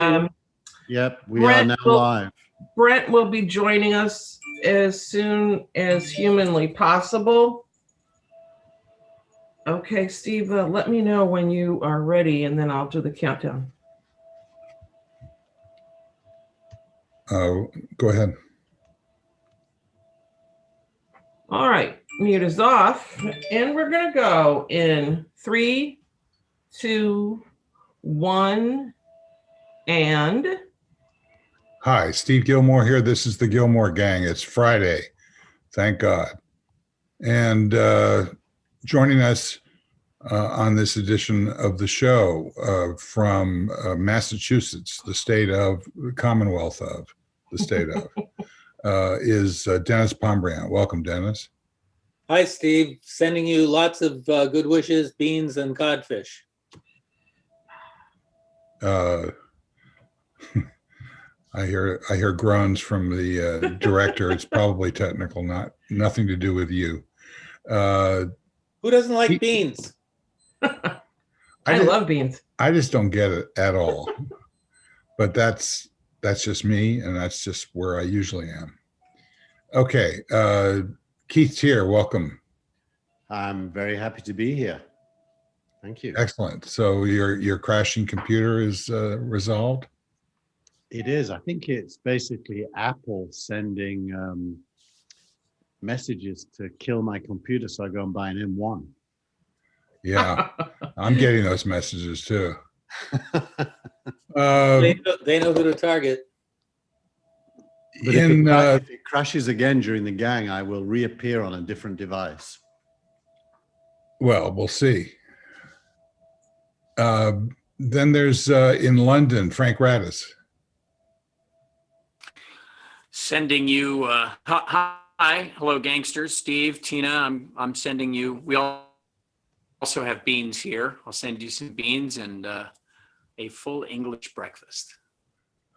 Um, Yep, we are now live. Brent will be joining us as soon as humanly possible. Okay, Steve, let me know when you are ready, and then I'll do the countdown. Go ahead. All right, mute is off, and we're gonna go in 3, 2, 1, and... Hi, Steve Gilmore here. This is the Gilmore Gang. It's Friday, thank God. And joining us on this edition of the show from Massachusetts, the state of, the Commonwealth of, the state of, is Dennis Pombriant. Welcome, Dennis. Hi, Steve. Sending you lots of good wishes, beans, and codfish. I hear groans from the director. It's probably technical, nothing to do with you. Who doesn't like beans? I love beans. I just don't get it at all. But that's just me, and that's just where I usually am. Okay, Keith's here. Welcome. I'm very happy to be here. Thank you. Excellent. So your crashing computer is resolved? It is. I think it's basically Apple sending messages to kill my computer, so I go and buy an M1. Yeah, I'm getting those messages too. They know who to target. But if it crashes again during the gang, I will reappear on a different device. Well, we'll see. Then there's in London, Frank Radis. Sending you hi, hello gangsters, Steve, Tina. I'm sending you. We also have beans here. I'll send you some beans and a full English breakfast.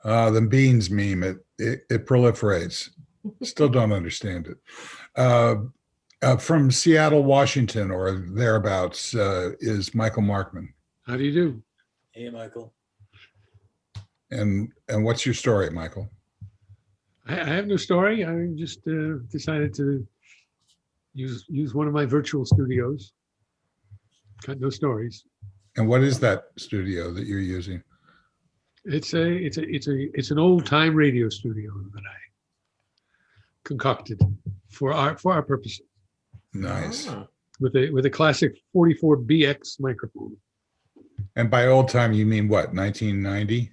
The beans meme, it proliferates. Still don't understand it. From Seattle, Washington, or thereabouts, is Michael Markman. How do you do? Hey, Michael. And what's your story, Michael? I have no story. I just decided to use one of my virtual studios. Got no stories. And what is that studio that you're using? It's an old time radio studio that I concocted for our purposes. Nice. With a classic 44BX microphone. And by old time, you mean what? 1990?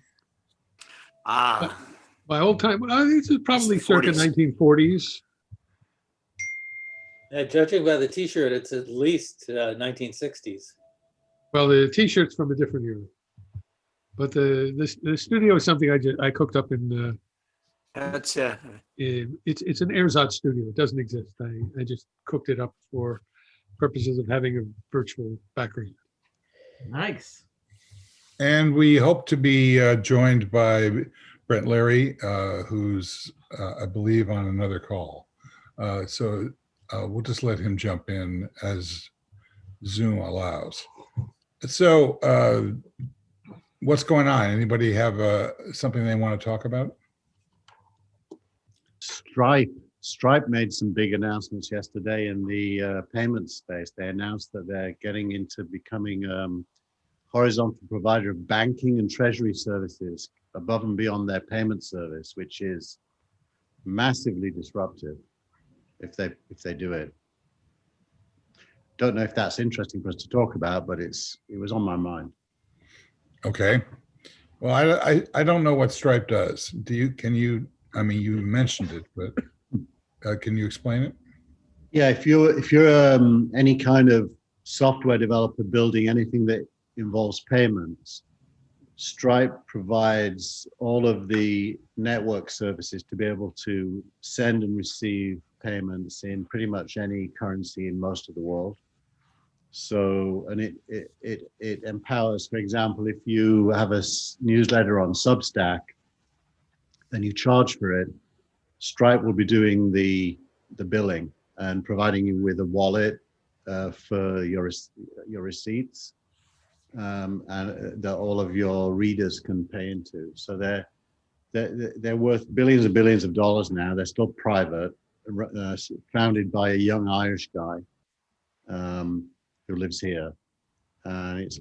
By old time, this is probably circa 1940s. Yeah, judging by the T-shirt, it's at least 1960s. Well, the T-shirt's from a different era, but the studio is something I cooked up in. That's it's an ersatz studio. It doesn't exist. I just cooked it up for purposes of having a virtual background. Nice. And we hope to be joined by Brent Leary, who's, I believe, on another call. So we'll just let him jump in as Zoom allows. So what's going on? Anybody have something they want to talk about? Stripe made some big announcements yesterday in the payment space. They announced that they're getting into becoming horizontal provider of banking and treasury services above and beyond their payment service, which is massively disruptive if they do it. Don't know if that's interesting for us to talk about, but it was on my mind. Okay. Well, I don't know what Stripe does. Can you, I mean, you mentioned it, but can you explain it? Yeah, if you're any kind of software developer building anything that involves payments, Stripe provides all of the network services to be able to send and receive payments in pretty much any currency in most of the world. So, and it empowers, for example, if you have a newsletter on Substack, then you charge for it, Stripe will be doing the billing and providing you with a wallet for your receipts. and that all of your readers can pay into. So they're worth billions and billions of dollars now. They're still private, founded by a young Irish guy who lives here. And it's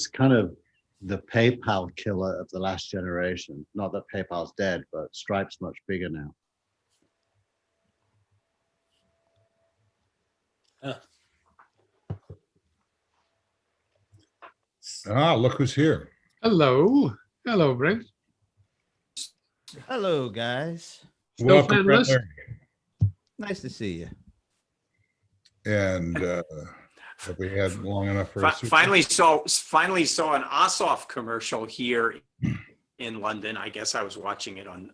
kind of the PayPal killer of the last generation. Not that PayPal's dead, but Stripe's much bigger now. Look who's here. Hello. Hello, Brent. Hello, guys. Still Welcome, Brett fanless? Larry. Nice to see you. And have we had long enough for a super- Finally saw an Ossoff commercial here in London. I guess I was watching it on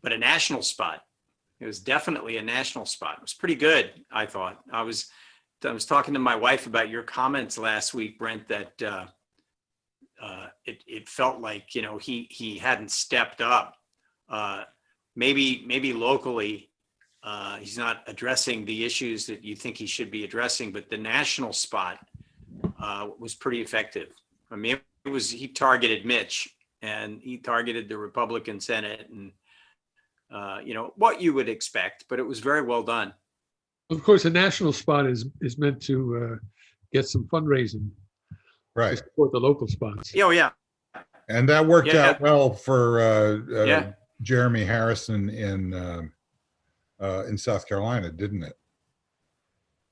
but a national spot. It was definitely a national spot. It was pretty good, I thought. I was talking to my wife about your comments last week, Brent, that it felt like, you know, he hadn't stepped up. Maybe locally, he's not addressing the issues that you think he should be addressing, but the national spot was pretty effective. I mean, he targeted Mitch and he targeted the Republican Senate and, you know, what you would expect, but it was very well done. Of course, a national spot is meant to get some fundraising to Right. support the local spots. Oh, yeah. And that worked Yeah. out well for Yeah. Jeremy Harrison in South Carolina, didn't it?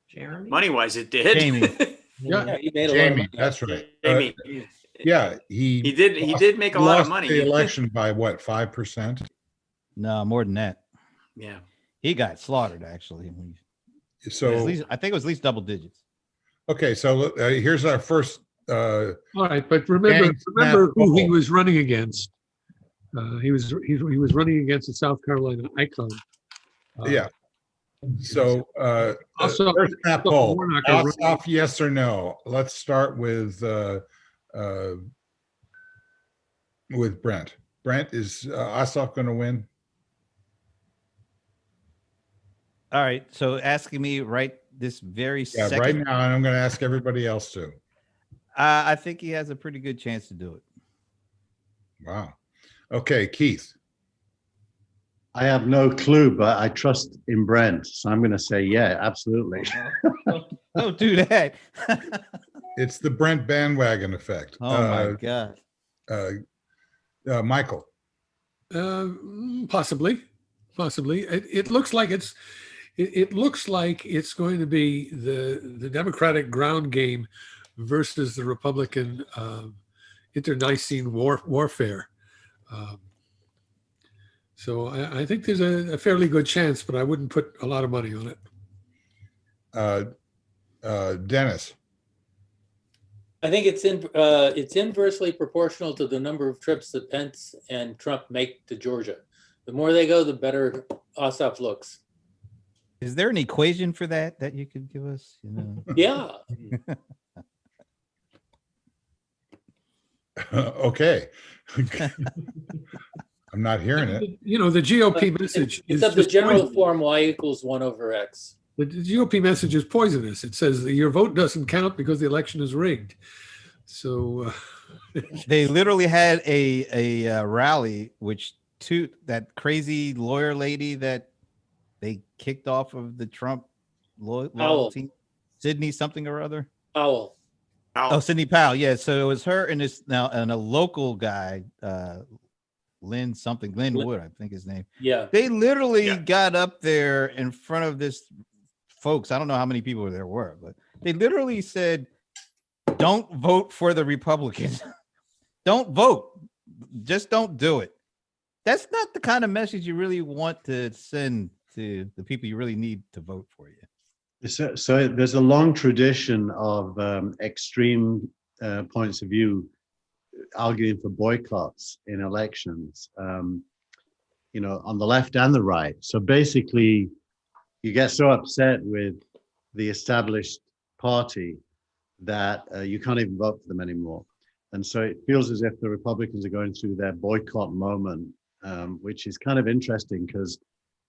Jeremy? Money-wise, it did. Jamie. Yeah. He made a lot of Jamie, money. that's right. Jamie, Yeah, he he did make a lot of lost money. the election by what, 5%? No, more than that. Yeah. He got slaughtered, actually. At So, least, I think it was at least double digits. okay, so here's our first, All right, but remember Gang snap who he bubble. was running against. He was running against a South Carolina icon. yeah. So, Also- first snap poll, Warnock are running- Ossoff, yes or no? Let's start with Brent. Brent, is Ossoff going to win? All right. So asking me right this very Yeah, second. right now, and I'm going to ask everybody else too. I think he has a pretty good chance to do it. Wow. Okay, Keith. I have no clue, but I trust in Brent. So I'm going to say, yeah, absolutely. Don't do that. It's the Brent bandwagon effect. Oh my God. Michael. Possibly. It looks like it looks like it's going to be the Democratic ground game versus the Republican internecine warfare. So I think there's a fairly good chance, but I wouldn't put a lot of money on it. Dennis. I think it's inversely proportional to the number of trips that Pence and Trump make to Georgia. The more they go, the better Ossoff looks. Is there an equation for that you could give us? You know. Yeah. Okay. I'm not hearing it. You know, the GOP message is Except the just general poison. form y equals 1/x. The GOP message is poisonous. It says that your vote doesn't count because the election is rigged. So They literally had a rally, which that crazy lawyer lady that they kicked off of the Trump loyalty, Sydney something or other. Powell. Oh, Sidney Powell. Yeah. So it was her and a local guy, Lynn Wood, I think his name. Yeah. They literally got up there in front of this folks. I don't know how many people there were, but they literally said, don't vote for the Republicans. Don't vote. Just don't do it. That's not the kind of message you really want to send to the people you really need to vote for you. So there's a long tradition of extreme points of view arguing for boycotts in elections, you know, on the left and the right. So basically, you get so upset with the established party that you can't even vote for them anymore. And so it feels as if the Republicans are going through their boycott moment, which is kind of interesting because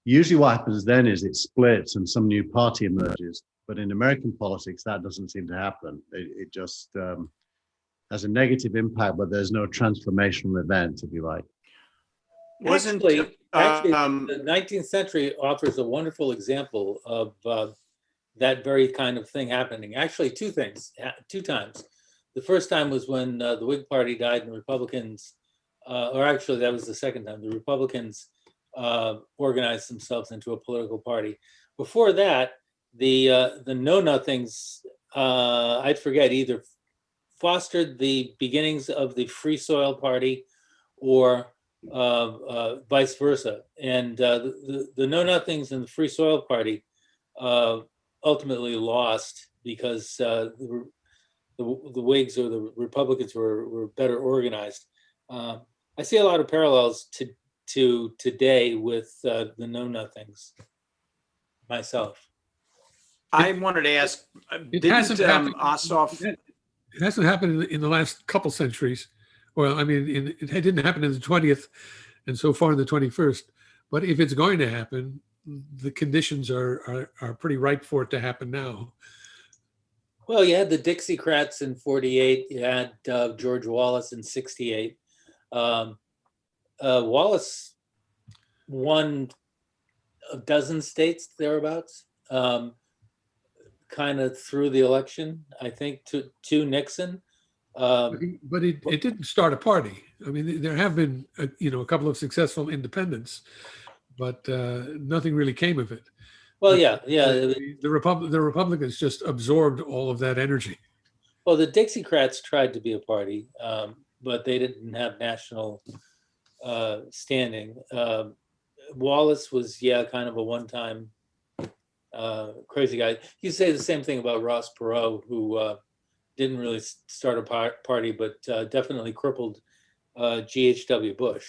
usually what happens then is it splits and some new party emerges. But in American politics, that doesn't seem to happen. It just as a negative impact, but there's no transformational event, if you like. Wasn't Actually, the 19th century offers a wonderful example of that very kind of thing happening. Actually, two times. The first time was when the Whig Party died and the Republicans, or actually that was the second time, the Republicans organized themselves into a political party. Before that, the Know-Nothings, I forget, either fostered the beginnings of the Free Soil Party or vice versa. And the Know-Nothings and the Free Soil Party ultimately lost because the Whigs or the Republicans were better organized. I see a lot of parallels to today with the Know-Nothings myself. I wanted to ask, It didn't hasn't happened. Ossoff, It hasn't happened in the last couple centuries. Well, I mean, it didn't happen in the 20th and so far in the 21st. But if it's going to happen, the conditions are pretty ripe for it to happen now. Well, you had the Dixiecrats in 48. You had George Wallace in 68. Wallace won a dozen states thereabouts, kind of through the election, I think, to Nixon. But it didn't start a party. I mean, there have been a couple of successful independents, but nothing really came of it. Well, yeah. The Republicans just absorbed all of that energy. Well, the Dixiecrats tried to be a party, but they didn't have national standing. Wallace was, kind of a one-time crazy guy. You say the same thing about Ross Perot, who didn't really start a party, but definitely crippled G.H.W. Bush.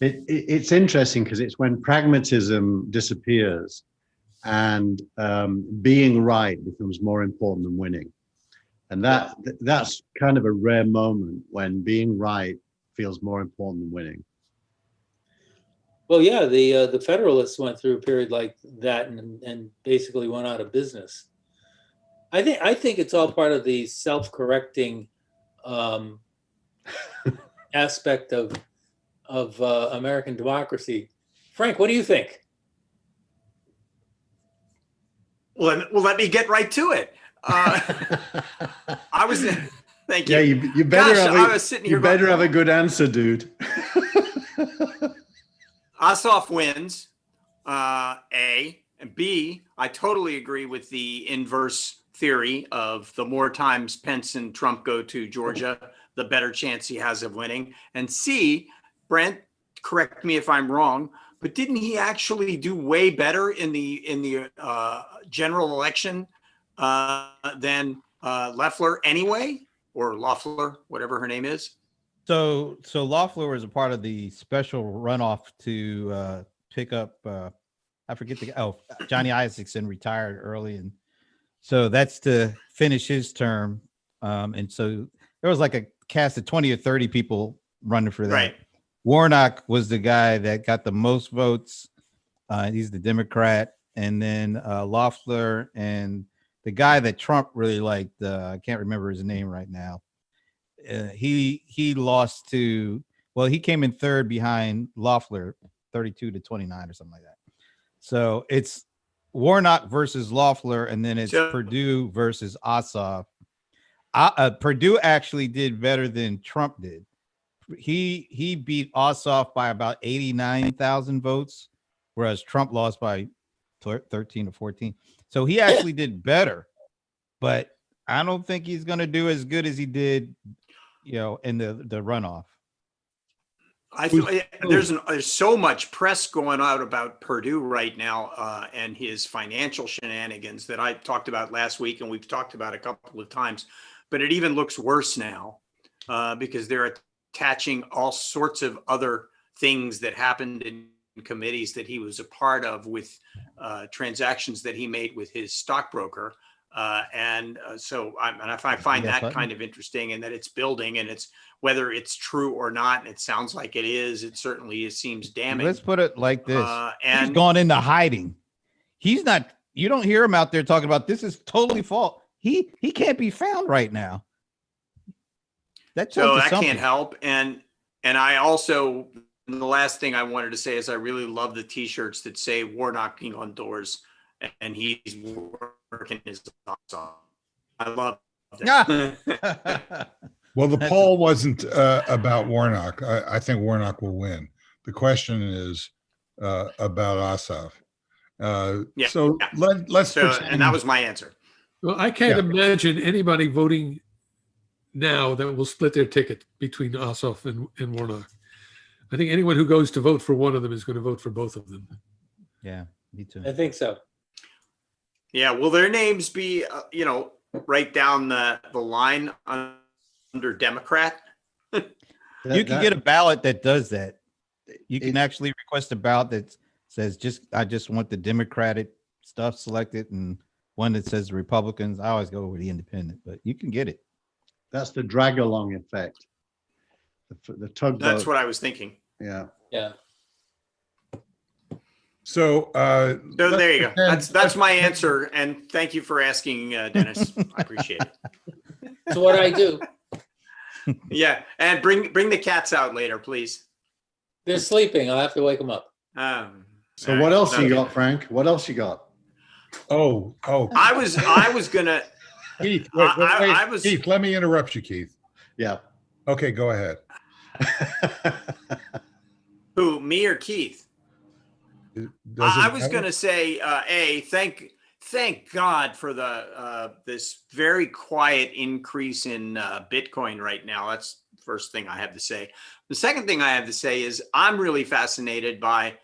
It's interesting because it's when pragmatism disappears and being right becomes more important than winning. And that's kind of a rare moment when being right feels more important than winning. Well, yeah, the Federalists went through a period like that and basically went out of business. I think it's all part of the self-correcting aspect of American democracy. Frank, what do you think? well, let me get right to it. I was, thank you. Yeah, you better Gosh, have I was sitting here better going, have a good answer, dude. Ossoff wins, A, and B, I totally agree with the inverse theory of the more times Pence and Trump go to Georgia, the better chance he has of winning. And C, Brent, correct me if I'm wrong, but didn't he actually do way better in the general election than Loeffler anyway, or Loeffler, whatever her name is? So Loeffler was a part of the special runoff to pick up. I forget Johnny Isakson retired early, and so that's to finish his term. And so there was like a cast of 20 or 30 people running for that. Right. Warnock was the guy that got the most votes. He's the Democrat, and then Loeffler and the guy that Trump really liked. I can't remember his name right now. He lost to, well, he came in third behind Loeffler, 32-29 or something like that. So it's Warnock versus Loeffler, and then it's Perdue versus Ossoff. Perdue actually did better than Trump did. He beat Ossoff by about 89,000 votes, whereas Trump lost by 13 or 14. So he actually did better, but I don't think he's going to do as good as he did, in the runoff. I feel there's so much press going out about Perdue right now and his financial shenanigans that I talked about last week, and we've talked about a couple of times. But it even looks worse now because they're attaching all sorts of other things that happened in committees that he was a part of with transactions that he made with his stockbroker. So I find that kind of interesting, and that it's building, and it's whether it's true or not. And it sounds like it is. It certainly seems damning. Let's put it like this: and he's gone into hiding. He's not. You don't hear him out there talking about this is totally false. He can't be found right now. That So tells you that something. can't help. And I also, the last thing I wanted to say is I really love the t-shirts that say "We're knocking on doors," and he's working his socks off. I love that. Well, the That's- poll wasn't about Warnock. I think Warnock will win. The question is about Ossoff. Yeah, So yeah. let's So, pretend. and that was my answer. Well, I can't Yeah. imagine anybody voting now that will split their ticket between Ossoff and Warnock. I think anyone who goes to vote for one of them is going to vote for both of them. Yeah, me too. I think so. Yeah, will their names be, right down the line under Democrat? You can get a ballot that does that. You can actually request a ballot that says I just want the Democratic stuff selected, and one that says Republicans. I always go with the independent, but you can get it. That's the drag along effect. The tugboat. That's what I was thinking. Yeah. Yeah. So So there you go. let's That's my answer. And thank you for asking, Dennis. I appreciate it. That's what I do. Yeah, and bring the cats out later, please. They're sleeping. I'll have to wake them up. So all what right. else you Okay. got, Frank? What else you got? Oh, I was gonna. Keith, wait, I was- Keith, let me interrupt you, Keith. Yeah. Okay, go ahead. Who, me or Keith? I was going to say, thank God for the this very quiet increase in Bitcoin right now. That's the first thing I have to say. The second thing I have to say is I'm really fascinated by,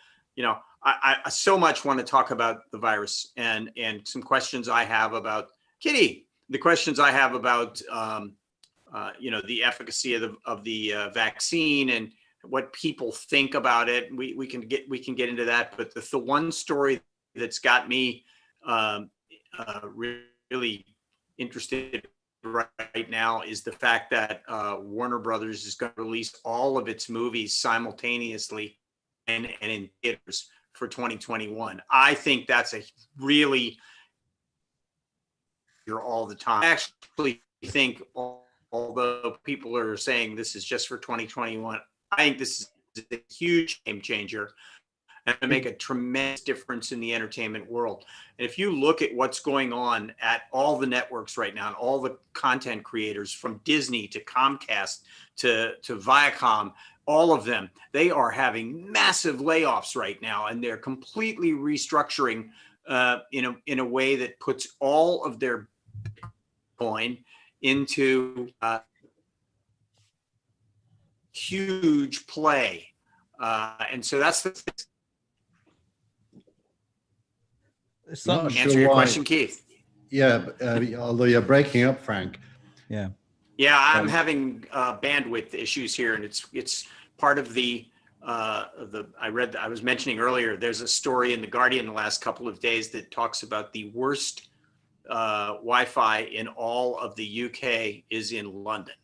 I so much want to talk about the virus and some questions I have about Kitty. The questions I have about the efficacy of the vaccine and what people think about it. We can get into that, but the one story that's got me really interested right now is the fact that Warner Brothers is going to release all of its movies simultaneously and in theaters for 2021. I think that's a really all the time. I actually think although people are saying this is just for 2021, I think this is a huge game changer and to make a tremendous difference in the entertainment world. And if you look at what's going on at all the networks right now and all the content creators from Disney to Comcast to Viacom, all of them, they are having massive layoffs right now, and they're completely restructuring in a way that puts all of their Bitcoin into huge play. And so that's the Something. answer your question, Keith. Yeah, although you're breaking up, Frank. Yeah. Yeah, I'm having bandwidth issues here, and it's part of I was mentioning earlier, there's a story in The Guardian the last couple of days that talks about the worst Wi-Fi in all of the UK is in London.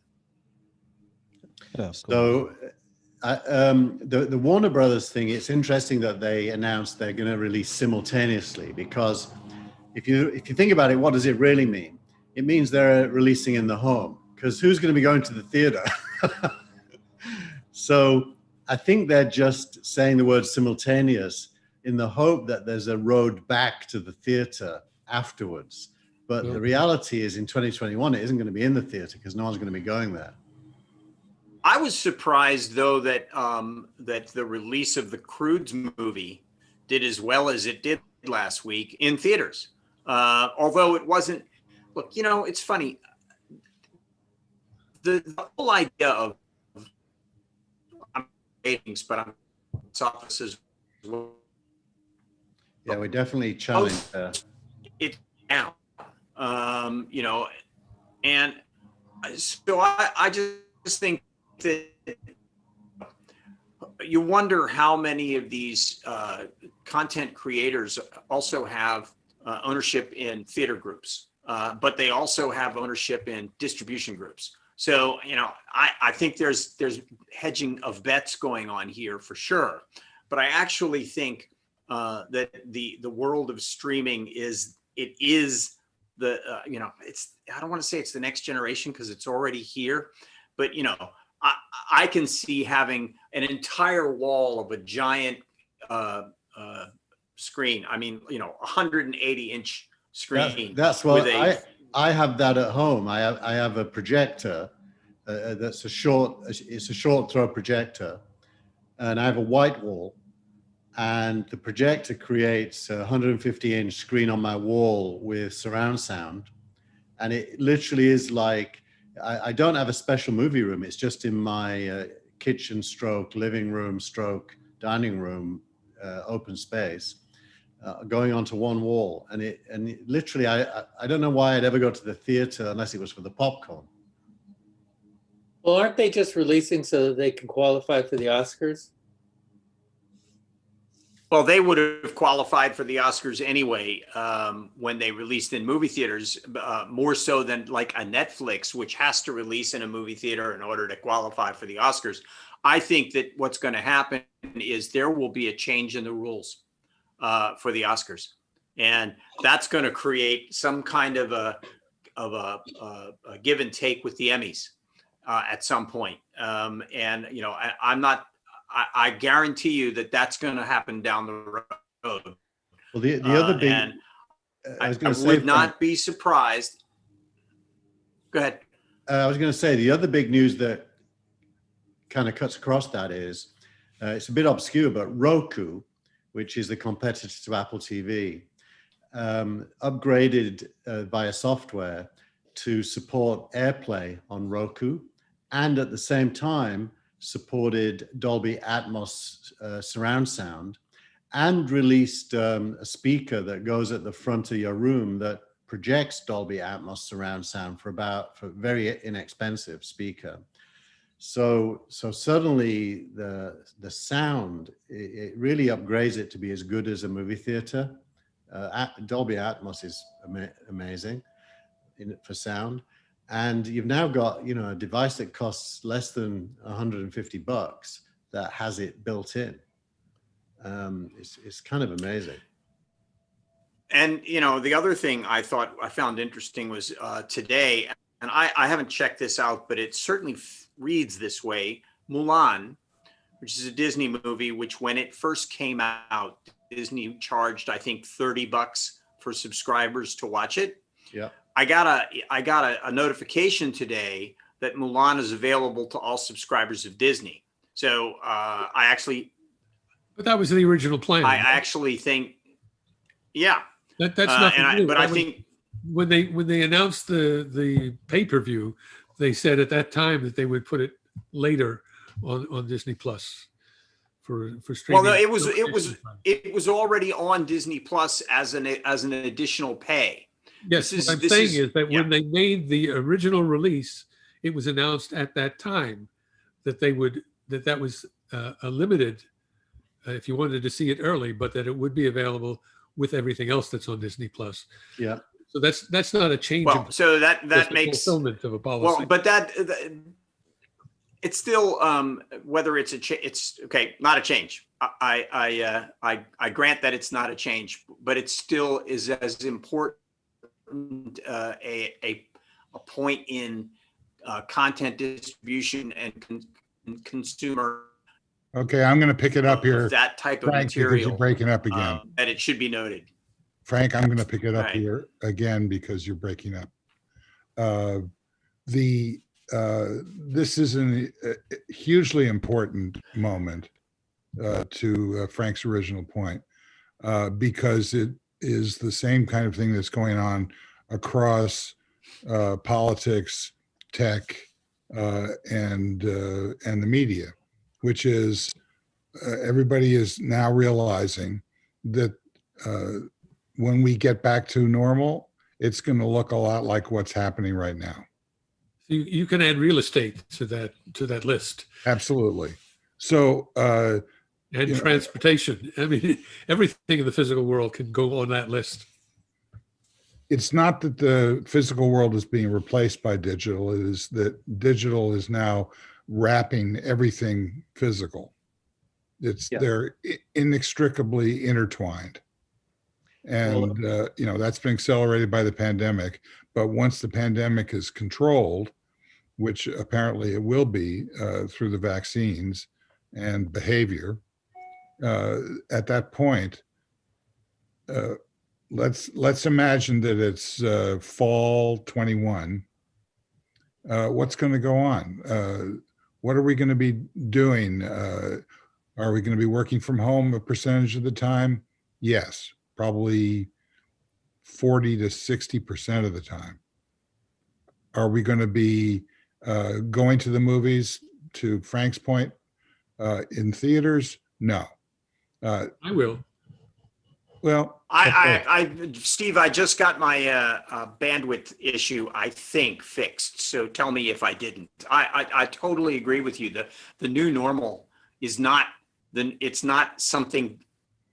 Oh, cool. So the Warner Brothers thing, it's interesting that they announced they're going to release simultaneously, because if you think about it, what does it really mean? It means they're releasing in the home, because who's going to be going to the theater? So I think they're just saying the word simultaneous in the hope that there's a road back to the theater afterwards. But the reality is in 2021, it isn't going to be in the theater because no one's going to be going there. I was surprised, though, that that the release of the Croods movie did as well as it did last week in theaters. Although it wasn't, look, it's funny. The whole idea of ratings, but I'm offices. Yeah, we're definitely challenged. It's down, and so I just think that you wonder how many of these content creators also have ownership in theater groups, but they also have ownership in distribution groups. So, I think there's hedging of bets going on here for sure. But I actually think that the world of streaming is the, I don't want to say it's the next generation because it's already here, but I, I can see having an entire wall of a giant screen. I mean, 180-inch screen. That's with what I have that at home. I have a projector that's it's a short throw projector, and I have a white wall, and the projector creates a 150-inch screen on my wall with surround sound, and it literally is like I don't have a special movie room. It's just in my kitchen stroke living room stroke dining room open space. Going onto one wall, and literally, I don't know why I'd ever go to the theater unless it was for the popcorn. Well, aren't they just releasing so that they can qualify for the Oscars? Well, they would have qualified for the Oscars anyway when they released in movie theaters, more so than like a Netflix, which has to release in a movie theater in order to qualify for the Oscars. I think that what's going to happen is there will be a change in the rules for the Oscars, and that's going to create some kind of a give and take with the Emmys at some point. And I guarantee you that that's going to happen down the road. Well, the other big, and I was I going to say, would not be surprised. Go ahead. I was going to say the other big news that kind of cuts across that is it's a bit obscure, but Roku, which is the competitor to Apple TV, upgraded via software to support AirPlay on Roku, and at the same time supported Dolby Atmos surround sound, and released a speaker that goes at the front of your room that projects Dolby Atmos surround sound for very inexpensive speaker. So suddenly the sound, it really upgrades it to be as good as a movie theater. Dolby Atmos is amazing for sound. And you've now got, a device that costs less than $150 that has it built in. It's kind of amazing. And, the other thing I found interesting was today, and I haven't checked this out, but it certainly reads this way. Mulan, which is a Disney movie, which when it first came out, Disney charged, I think, $30 for subscribers to watch it. Yeah. I got a notification today that Mulan is available to all subscribers of Disney. So But that was the original plan. I actually think, yeah. That's nothing new. But I think when they announced the pay-per-view, they said at that time that they would put it later on Disney Plus for streaming. Well, no, it was already on Disney Plus as an additional pay. Yes, what I'm saying is that when they made the original release, it was announced at that time that that was a limited, if you wanted to see it early, but that it would be available with everything else that's on Disney Plus. Yeah. So that's not a change. Well, so that makes fulfillment of a policy. Well, but that it's still whether it's it's okay, not a change. I grant that it's not a change, but it still is as important a point in content distribution and consumer. Okay, I'm going to pick it up here. That type Frank, of material. you're breaking up again. That it should be noted. Frank, I'm going to pick it up Right. here again because you're breaking up. This is a hugely important moment to Frank's original point because it is the same kind of thing that's going on across politics, tech, and the media, which is everybody is now realizing that when we get back to normal, it's going to look a lot like what's happening right now. You can add real estate to that list. Absolutely. So and transportation. I mean, everything in the physical world can go on that list. It's not that the physical world is being replaced by digital. It is that digital is now wrapping everything physical. They're inextricably intertwined. And, that's been accelerated by the pandemic. But once the pandemic is controlled, which apparently it will be through the vaccines and behavior, at that point, let's imagine that it's fall 21. What's going to go on? What are we going to be doing? Are we going to be working from home a percentage of the time? Yes, probably 40 to 60% of the time. Are we going to be going to the movies, to Frank's point, in theaters? No. I will. Well, Steve, I just got my bandwidth issue, I think, fixed. So tell me if I didn't. I totally agree with you. The new normal is not it's not something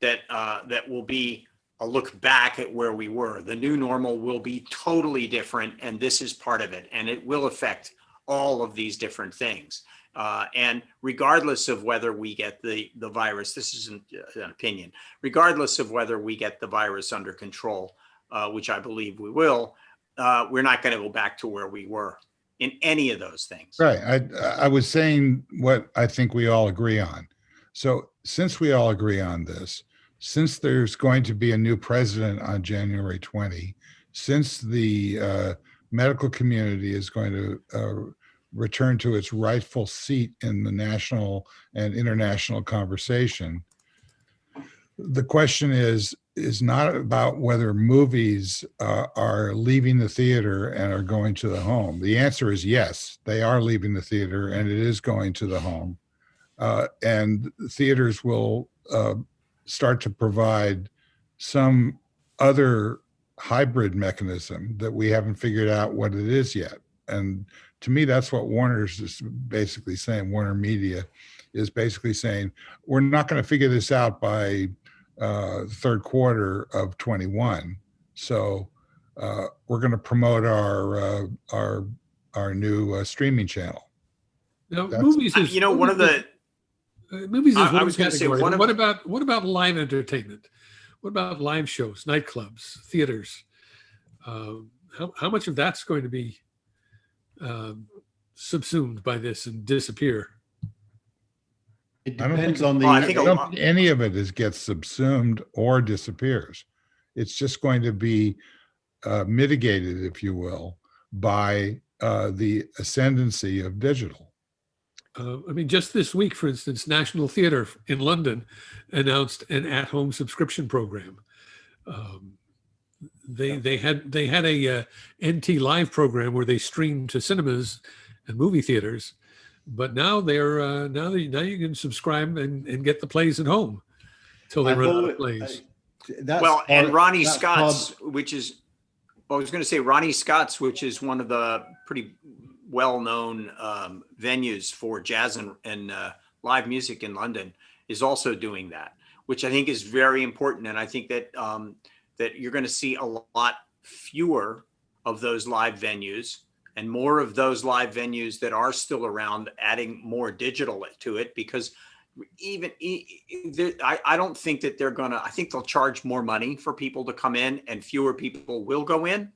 that that will be a look back at where we were. The new normal will be totally different, and this is part of it, and it will affect all of these different things. And regardless of whether we get the virus, this isn't an opinion, regardless of whether we get the virus under control, which I believe we will, we're not going to go back to where we were in any of those things. right. I was saying what I think we all agree on. So since we all agree on this, since there's going to be a new president on January 20, since the medical community is going to return to its rightful seat in the national and international conversation, the question is not about whether movies are leaving the theater and are going to the home. The answer is yes, they are leaving the theater and it is going to the home. And theaters will start to provide some other hybrid mechanism that we haven't figured out what it is yet. And to me, that's what Warner's is basically saying. Warner Media is basically saying, we're not going to figure this out by third quarter of 21. So we're going to promote our new streaming channel. Now, That's- movies is One of the movies is I one was gonna say, category. one of- What about live entertainment? What about live shows, nightclubs, theaters? How much of that's going to be subsumed by this and disappear? It I don't depends think- on the. I think I don't think any of it gets subsumed or disappears. It's just going to be mitigated, if you will, by the ascendancy of digital. I mean, just this week, for instance, National Theatre in London announced an at-home subscription program. They had a NT Live program where they streamed to cinemas and movie theaters, but now now you can subscribe and get the plays at home till they run out of plays. and Ronnie Scott's, which is, I was going to say Ronnie Scott's, which is one of the pretty well-known venues for jazz and live music in London, is also doing that, which I think is very important. And I think that that you're going to see a lot fewer of those live venues and more of those live venues that are still around, adding more digital to it, because I don't think that they're going to, I think they'll charge more money for people to come in and fewer people will go in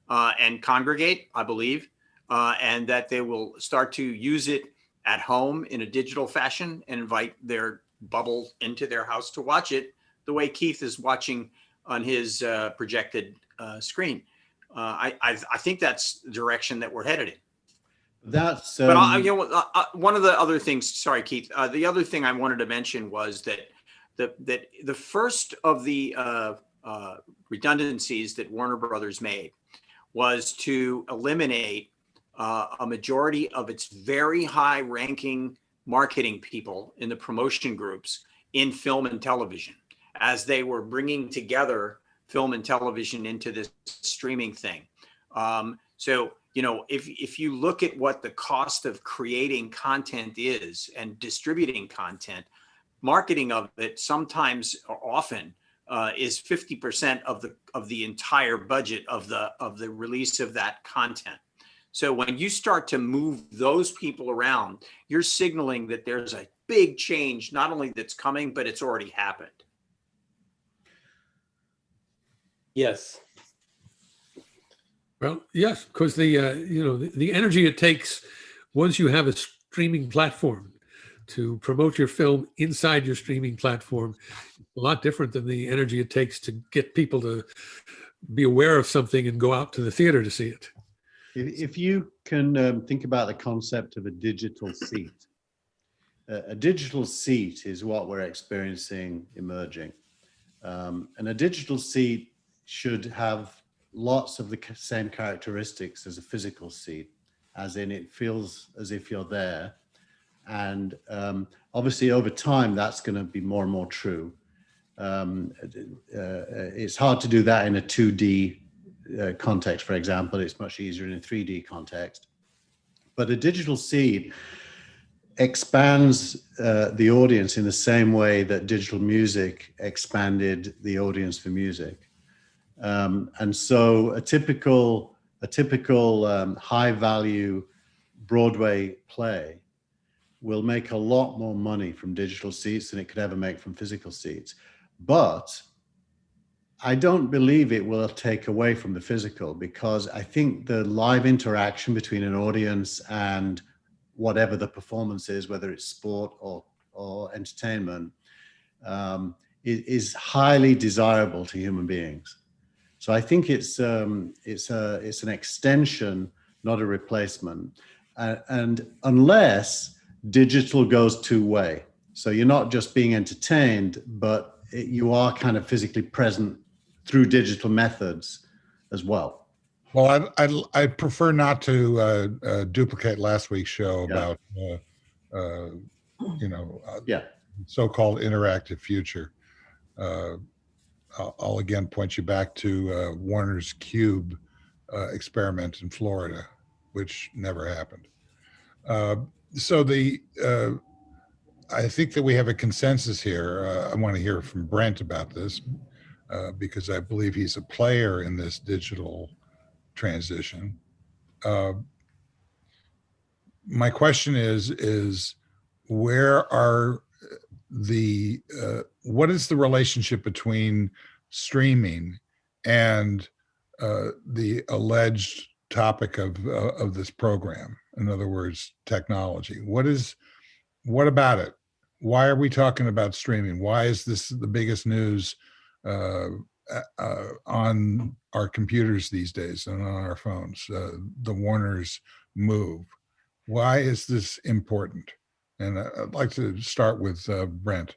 and congregate, I believe. And that they will start to use it at home in a digital fashion and invite their bubble into their house to watch it the way Keith is watching on his projected screen. I think that's the direction that we're headed in. That's. But one of the other things, sorry, Keith, the other thing I wanted to mention was that the first of the redundancies that Warner Brothers made was to eliminate a majority of its very high-ranking marketing people in the promotion groups in film and television, as they were bringing together film and television into this streaming thing. So, if you look at what the cost of creating content is and distributing content, marketing of it sometimes or often is 50% of the entire budget of the release of that content. So when you start to move those people around, you're signaling that there's a big change, not only that's coming, but it's already happened. Yes. Well, yes, because the energy it takes once you have a streaming platform to promote your film inside your streaming platform, a lot different than the energy it takes to get people to be aware of something and go out to the theater to see it. If you can think about the concept of a digital seat, a digital seat is what we're experiencing emerging. And a digital seat should have lots of the same characteristics as a physical seat, as in it feels as if you're there. And obviously over time, that's going to be more and more true. It's hard to do that in a 2D context, for example. It's much easier in a 3D context. But a digital seed expands the audience in the same way that digital music expanded the audience for music. And so a typical high value Broadway play will make a lot more money from digital seats than it could ever make from physical seats. But I don't believe it will take away from the physical, because I think the live interaction between an audience and whatever the performance is, whether it's sport or entertainment, is highly desirable to human beings. So I think it's an extension, not a replacement. And unless digital goes two-way, so you're not just being entertained, but you are kind of physically present through digital methods as well. Well, I prefer not to duplicate last week's show about so-called interactive future. I'll again point you back to Warner's Cube experiment in Florida, which never happened. I think that we have a consensus here. I want to hear from Brent about this because I believe he's a player in this digital transition. My question is where are what is the relationship between streaming and the alleged topic of this program? In other words, technology. What about it? Why are we talking about streaming? Why is this the biggest news on our computers these days and on our phones? The Warner's move. Why is this important? And I'd like to start with Brent.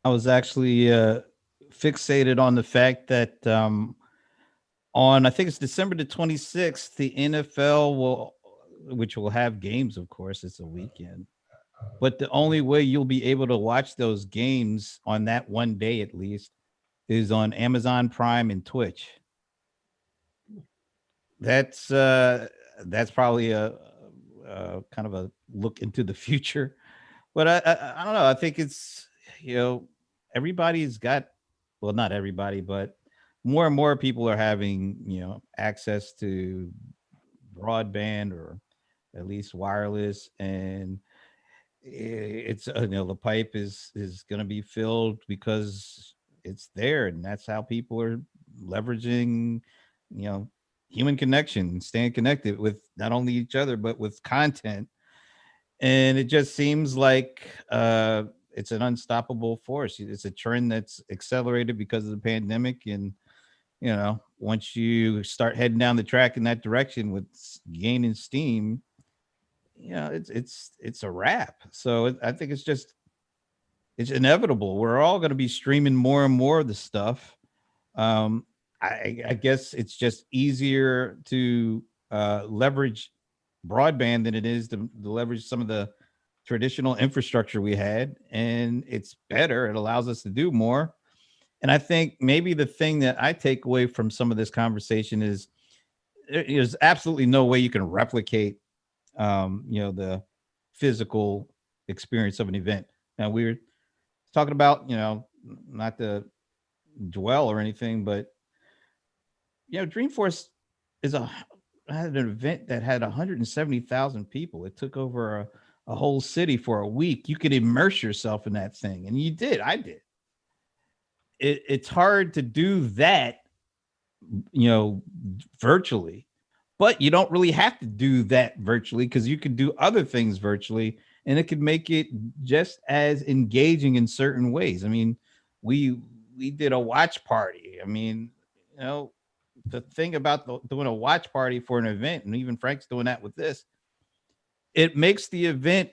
I was actually fixated on the fact that I think it's December the 26th, the NFL which will have games, of course, it's a weekend. But the only way you'll be able to watch those games on that one day, at least, is on Amazon Prime and Twitch. That's probably a kind of a look into the future. But I don't know. I think it's, everybody's got, well, not everybody, but more and more people are having, access to broadband or at least wireless, and it's the pipe is going to be filled because it's there, and that's how people are leveraging human connection, staying connected with not only each other but with content. And it just seems like it's an unstoppable force. It's a trend that's accelerated because of the pandemic, and once you start heading down the track in that direction with gaining steam, it's a wrap. So I think it's inevitable. We're all going to be streaming more and more of the stuff. I guess it's just easier to leverage broadband than it is to leverage some of the traditional infrastructure we had, and it's better. It allows us to do more. And I think maybe the thing that I take away from some of this conversation is there's absolutely no way you can replicate the physical experience of an event. Now, we were talking about, not to dwell or anything, but Dreamforce had an event that had 170,000 people. It took over a whole city for a week. You could immerse yourself in that thing, and you did. I did. It's hard to do that virtually. But you don't really have to do that virtually because you could do other things virtually, and it could make it just as engaging in certain ways. I mean, we did a watch party. I mean, the thing about doing a watch party for an event, and even Frank's doing that with this, it makes the event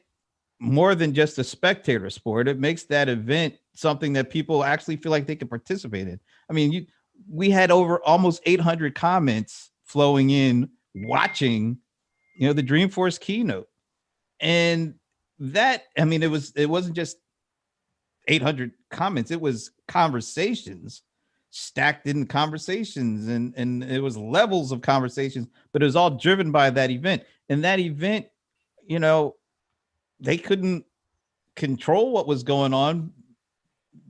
more than just a spectator sport. It makes that event something that people actually feel like they can participate in. I mean, we had over almost 800 comments flowing in watching, the Dreamforce keynote. And that, I mean, it wasn't just 800 comments, it was conversations stacked in conversations, and it was levels of conversations, but it was all driven by that event. And that event, they couldn't control what was going on.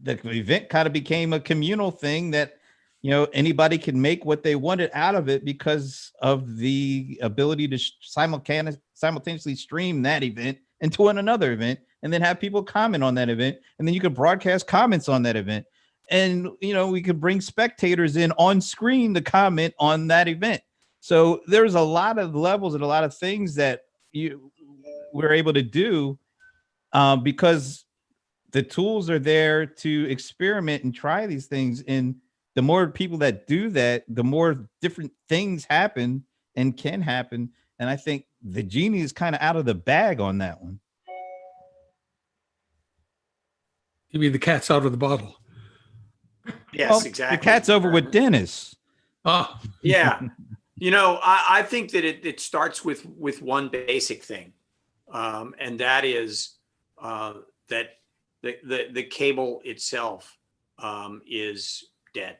The event kind of became a communal thing that anybody can make what they wanted out of it because of the ability to simultaneously stream that event into another event, and then have people comment on that event, and then you could broadcast comments on that event, and we could bring spectators in on screen to comment on that event. So there's a lot of levels and a lot of things that we're able to do because the tools are there to experiment and try these things. And the more people that do that, the more different things happen and can happen. And I think the genie is kind of out of the bag on that one. You mean the cat's out of the bottle? Yes, Well, exactly. The cat's over with Dennis. Oh, Yeah. I think that it starts with one basic thing. And that is that the cable itself is dead.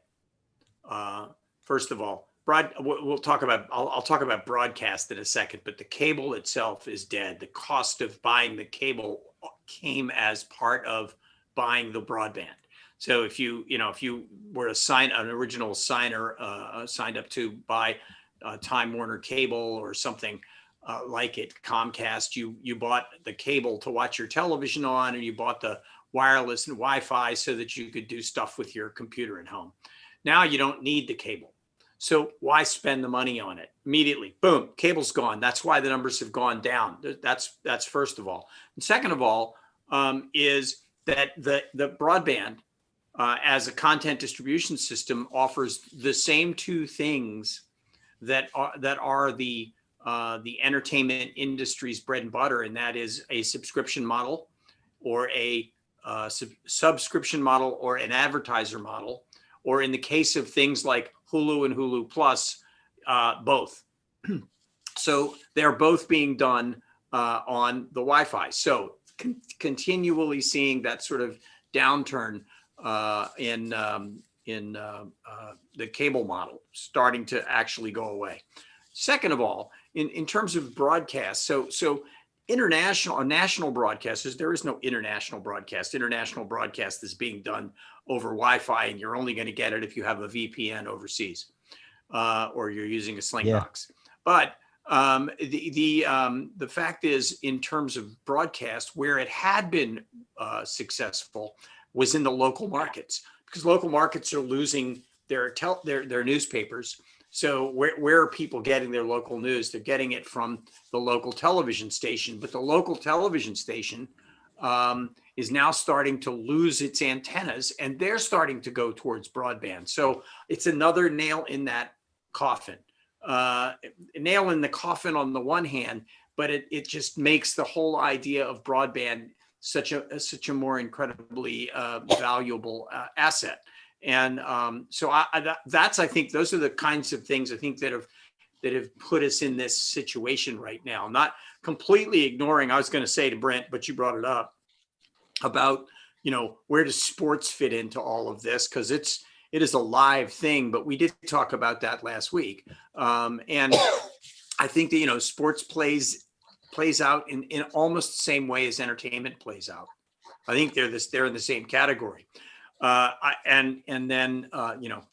First of all, I'll talk about broadcast in a second, but the cable itself is dead. The cost of buying the cable came as part of buying the broadband. So if you were an original signer, signed up to buy Time Warner Cable or something like it, Comcast, you bought the cable to watch your television on, and you bought the wireless and Wi-Fi so that you could do stuff with your computer at home. Now you don't need the cable. So why spend the money on it? Immediately, boom, cable's gone. That's why the numbers have gone down. That's first of all. And second of all, is that the broadband as a content distribution system offers the same two things that are the entertainment industry's bread and butter, and that is a subscription model or a subscription model or an advertiser model, or in the case of things like Hulu and Hulu Plus, both. So they're both being done on the Wi-Fi. So continually seeing that sort of downturn in the cable model starting to actually go away. Second of all, in terms of broadcast, so international or national broadcasters, there is no international broadcast. International broadcast is being done over Wi-Fi, and you're only going to get it if you have a VPN overseas or you're using a Slingbox. Yeah. But the fact is, in terms of broadcast, where it had been successful was in the local markets, because local markets are losing their newspapers. So where are people getting their local news? They're getting it from the local television station, but the local television station is now starting to lose its antennas, and they're starting to go towards broadband. So it's another nail in that coffin. Nail in the coffin on the one hand, but it just makes the whole idea of broadband such a more incredibly valuable asset. And so I think those are the kinds of things I think that have put us in this situation right now. Not completely ignoring, I was going to say to Brent, but you brought it up about, where does sports fit into all of this? Because it is a live thing, but we did talk about that last week. And I think that, sports plays out in almost the same way as entertainment plays out. I think they're in the same category. And then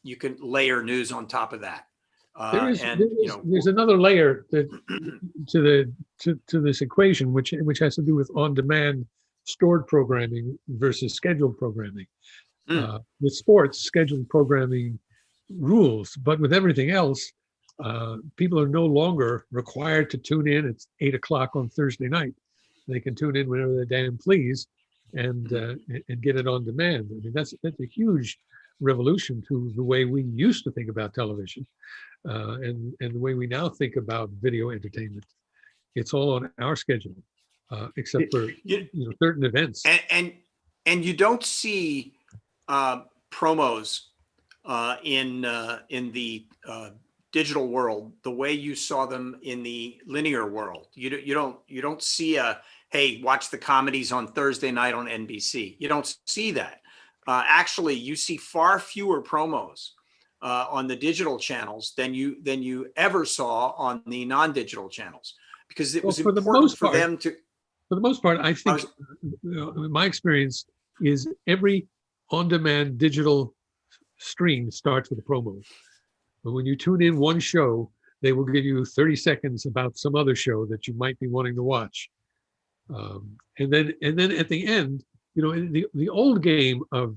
you can layer news on top of that. There's another layer to this equation, which has to do with on-demand stored programming versus scheduled programming. With sports, scheduled programming rules, but with everything else, people are no longer required to tune in at 8 o'clock on Thursday night. They can tune in whenever they damn please and get it on demand. I mean, that's a huge revolution to the way we used to think about television, and the way we now think about video entertainment. It's all on our schedule, except for certain events. And you don't see promos in the digital world the way you saw them in the linear world. You don't see hey, watch the comedies on Thursday night on NBC. You don't see that. Actually, you see far fewer promos on the digital channels than you ever saw on the non-digital channels, because it was important for them to. For the most part, I think my experience is every on-demand digital stream starts with a promo. But when you tune in one show, they will give you 30 seconds about some other show that you might be wanting to watch. And then at the end, the old game of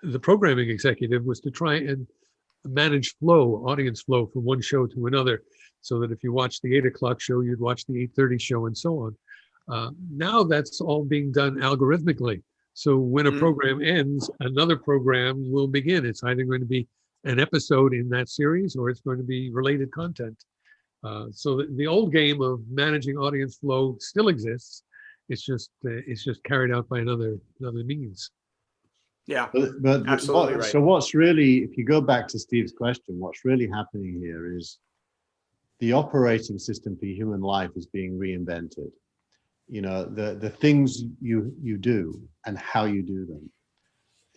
the programming executive was to try and manage audience flow from one show to another, so that if you watch the 8 o'clock show, you'd watch the 8:30 show and so on. Now that's all being done algorithmically. So when a program ends, another program will begin. It's either going to be an episode in that series, or it's going to be related content. So the old game of managing audience flow still exists. It's just carried out by another means. Yeah, but absolutely right. So what's really, if you go back to Steve's question, what's really happening here is the operating system for human life is being reinvented. The things you do and how you do them.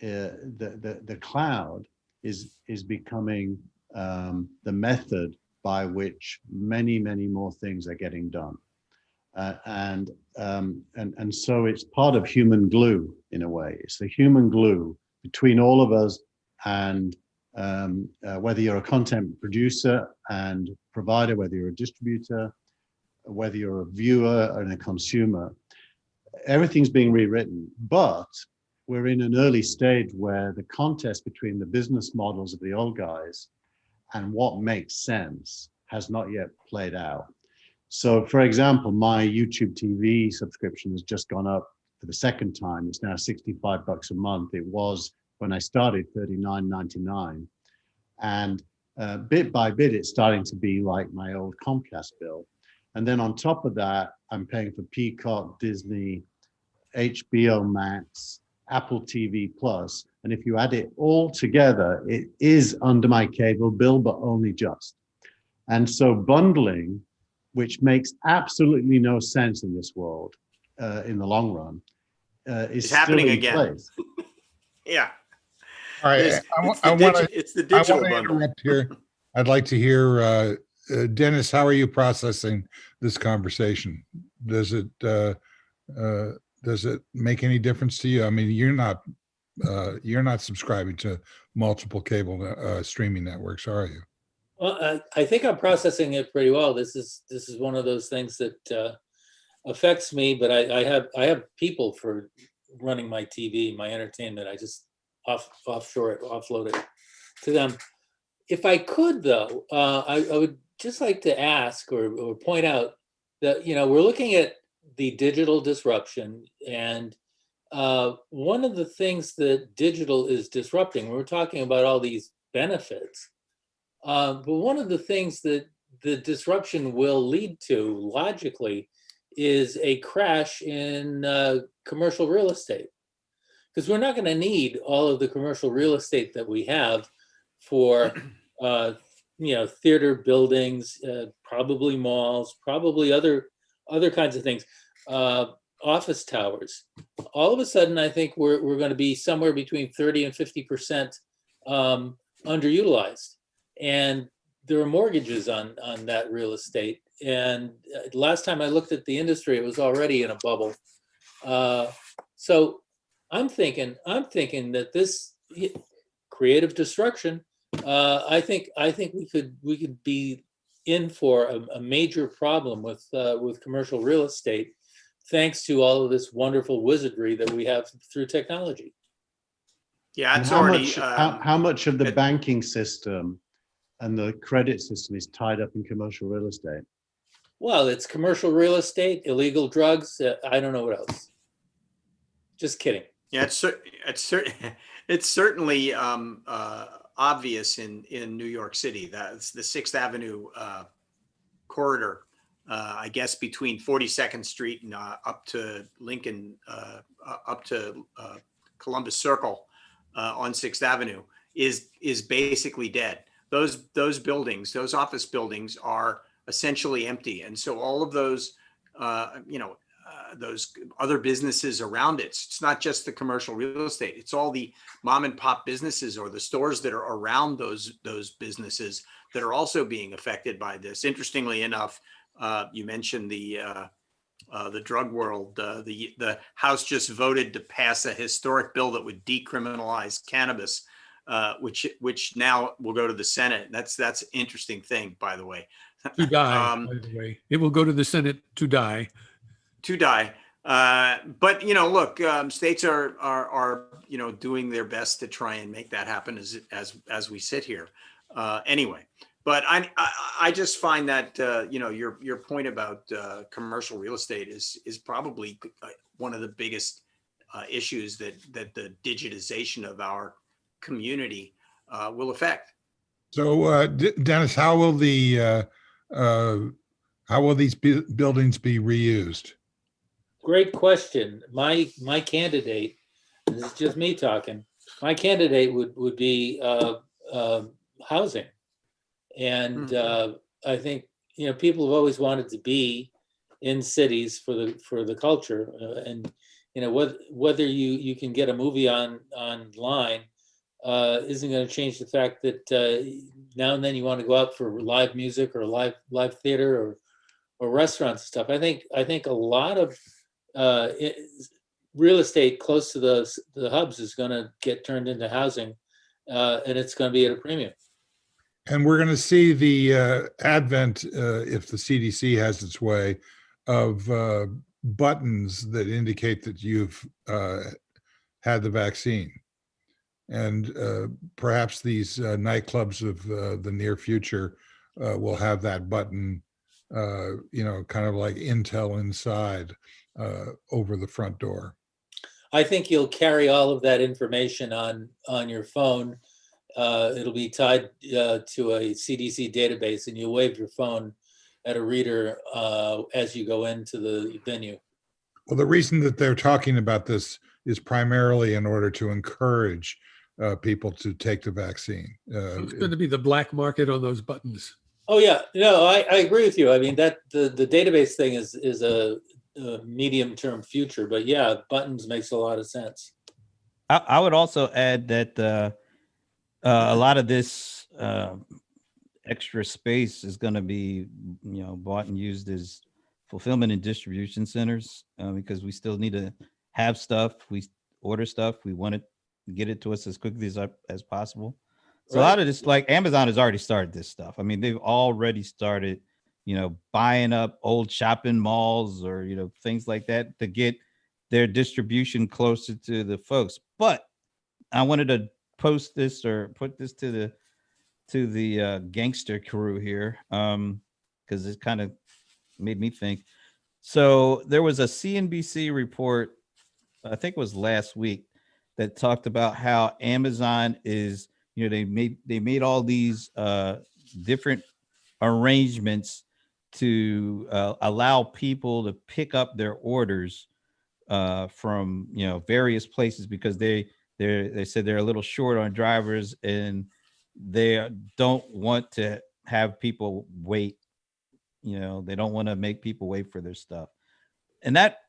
The cloud is becoming the method by which many more things are getting done, and so it's part of human glue in a way. It's the human glue between all of us, and whether you're a content producer and provider, whether you're a distributor, whether you're a viewer and a consumer, everything's being rewritten. But we're in an early stage where the contest between the business models of the old guys and what makes sense has not yet played out. So, for example, my YouTube TV subscription has just gone up for the second time. It's now $65 a month. It was, when I started, $39.99. And bit by bit, it's starting to be like my old Comcast bill. And then on top of that, I'm paying for Peacock, Disney, HBO Max, Apple TV Plus. And if you add it all together, it is under my cable bill, but only just. And so bundling, which makes absolutely no sense in this world in the long run, is happening still in again. place. Yeah. All right. It's the digital I bundle. interrupt here. I'd like to hear, Dennis, how are you processing this conversation? Does it make any difference to you? I mean, you're not subscribing to multiple cable streaming networks, are you? Well, I think I'm processing it pretty well. This is one of those things that affects me, but I have people for running my TV, my entertainment. I just offload it to them. If I could, though, I would just like to ask or point out that, we're looking at the digital disruption, and one of the things that digital is disrupting, we're talking about all these benefits, but one of the things that the disruption will lead to logically is a crash in commercial real estate, because we're not going to need all of the commercial real estate that we have for theater buildings, probably malls, probably other kinds of things, office towers. All of a sudden, I think we're going to be somewhere between 30 and 50% underutilized, and there are mortgages on that real estate. And last time I looked at the industry, it was already in a bubble. So I'm thinking that this creative destruction, I think we could be in for a major problem with commercial real estate, thanks to all of this wonderful wizardry that we have through technology. Yeah, And it's how already, much, how much of the it- banking system and the credit system is tied up in commercial real estate? Well, it's commercial real estate, illegal drugs. I don't know what else. Just kidding. yeah, it's certainly obvious in New York City. That's the Sixth Avenue corridor, I guess between 42nd Street and up to Lincoln, up to Columbus Circle on Sixth Avenue is basically dead. Those buildings, those office buildings, are essentially empty, and so all of those, those other businesses around it. It's not just the commercial real estate; it's all the mom and pop businesses or the stores that are around those businesses that are also being affected by this. Interestingly enough, you mentioned the drug world. The House just voted to pass a historic bill that would decriminalize cannabis, which now will go to the Senate. That's an interesting thing, by the way. To die, by the way. It will go to the Senate to die. To die. But look, states are doing their best to try and make that happen as we sit here. Anyway, but I just find that your point about commercial real estate is probably one of the biggest issues that the digitization of our community will affect. So, Dennis, how will these buildings be reused? Great question. My candidate, and this is just me talking, my candidate would be housing. And I think, people have always wanted to be in cities for the culture. And, whether you can get a movie online isn't going to change the fact that now and then you want to go out for live music or live theater or restaurants and stuff. I think a lot of real estate close to the hubs is going to get turned into housing, and it's going to be at a premium. And we're going to see the advent, if the CDC has its way, of buttons that indicate that you've had the vaccine. And perhaps these nightclubs of the near future will have that button, kind of like Intel Inside over the front door. I think you'll carry all of that information on your phone. It'll be tied to a CDC database, and you'll wave your phone at a reader as you go into the venue. Well, the reason that they're talking about this is primarily in order to encourage people to take the vaccine. It's going to be the black market on those buttons. Oh yeah, no, I agree with you. I mean, that the database thing is a medium-term future, but yeah, buttons makes a lot of sense. I would also add that a lot of this extra space is going to be, bought and used as fulfillment and distribution centers, because we still need to have stuff. We order stuff. We want to get it to us as quickly as possible. So a lot of this, like Amazon has already started this stuff. I mean, they've already started, buying up old shopping malls or, things like that to get their distribution closer to the folks. But I wanted to post this or put this to the gangster crew here, because it kind of made me think. So there was a CNBC report, I think it was last week, that talked about how Amazon is, they made all these different arrangements to allow people to pick up their orders from various places, because they said they're a little short on drivers and they don't want to have people wait. They don't want to make people wait for their stuff. And that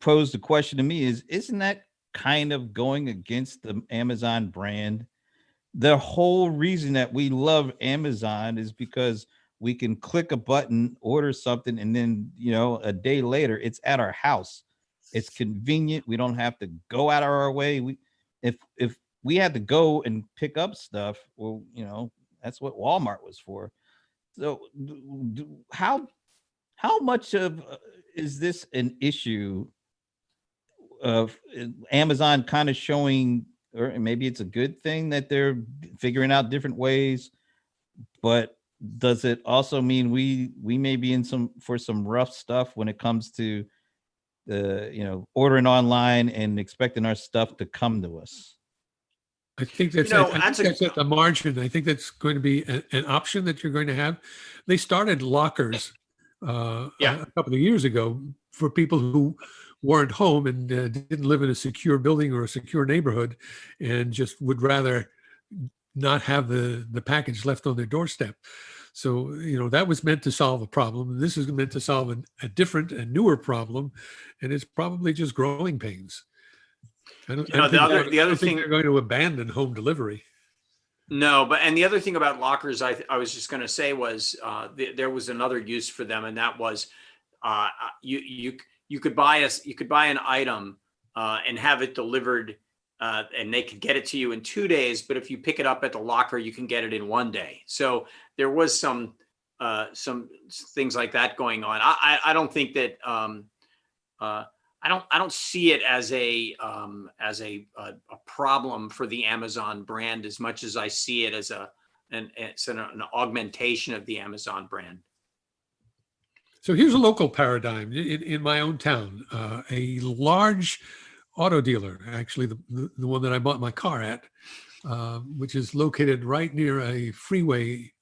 posed a question to me: isn't that kind of going against the Amazon brand? The whole reason that we love Amazon is because we can click a button, order something, and then, a day later it's at our house. It's convenient. We don't have to go out of our way. If we had to go and pick up stuff, well, that's what Walmart was for. So how much of is this an issue of Amazon kind of showing or maybe it's a good thing that they're figuring out different ways, but does it also mean we may be in for some rough stuff when it comes to ordering online and expecting our stuff to come to us? I think that's at the margin. I think that's going to be an option that you're going to have. They started lockers a couple of years ago for people who weren't home and didn't live in a secure building or a secure neighborhood, and just would rather not have the package left on their doorstep. So, that was meant to solve a problem. This is meant to solve a different and newer problem, and it's probably just growing pains. I don't think they're going to abandon home delivery. No, and the other thing about lockers, I was just going to say was there was another use for them, and that was you could buy an item and have it delivered, and they could get it to you in 2 days. But if you pick it up at the locker, you can get it in 1 day. So there was some things like that going on. I don't think that I don't see it as a problem for the Amazon brand as much as I see it as an augmentation of the Amazon brand. So here's a local paradigm in my own town. A large auto dealer, actually the one that I bought my car at, which is located right near a freeway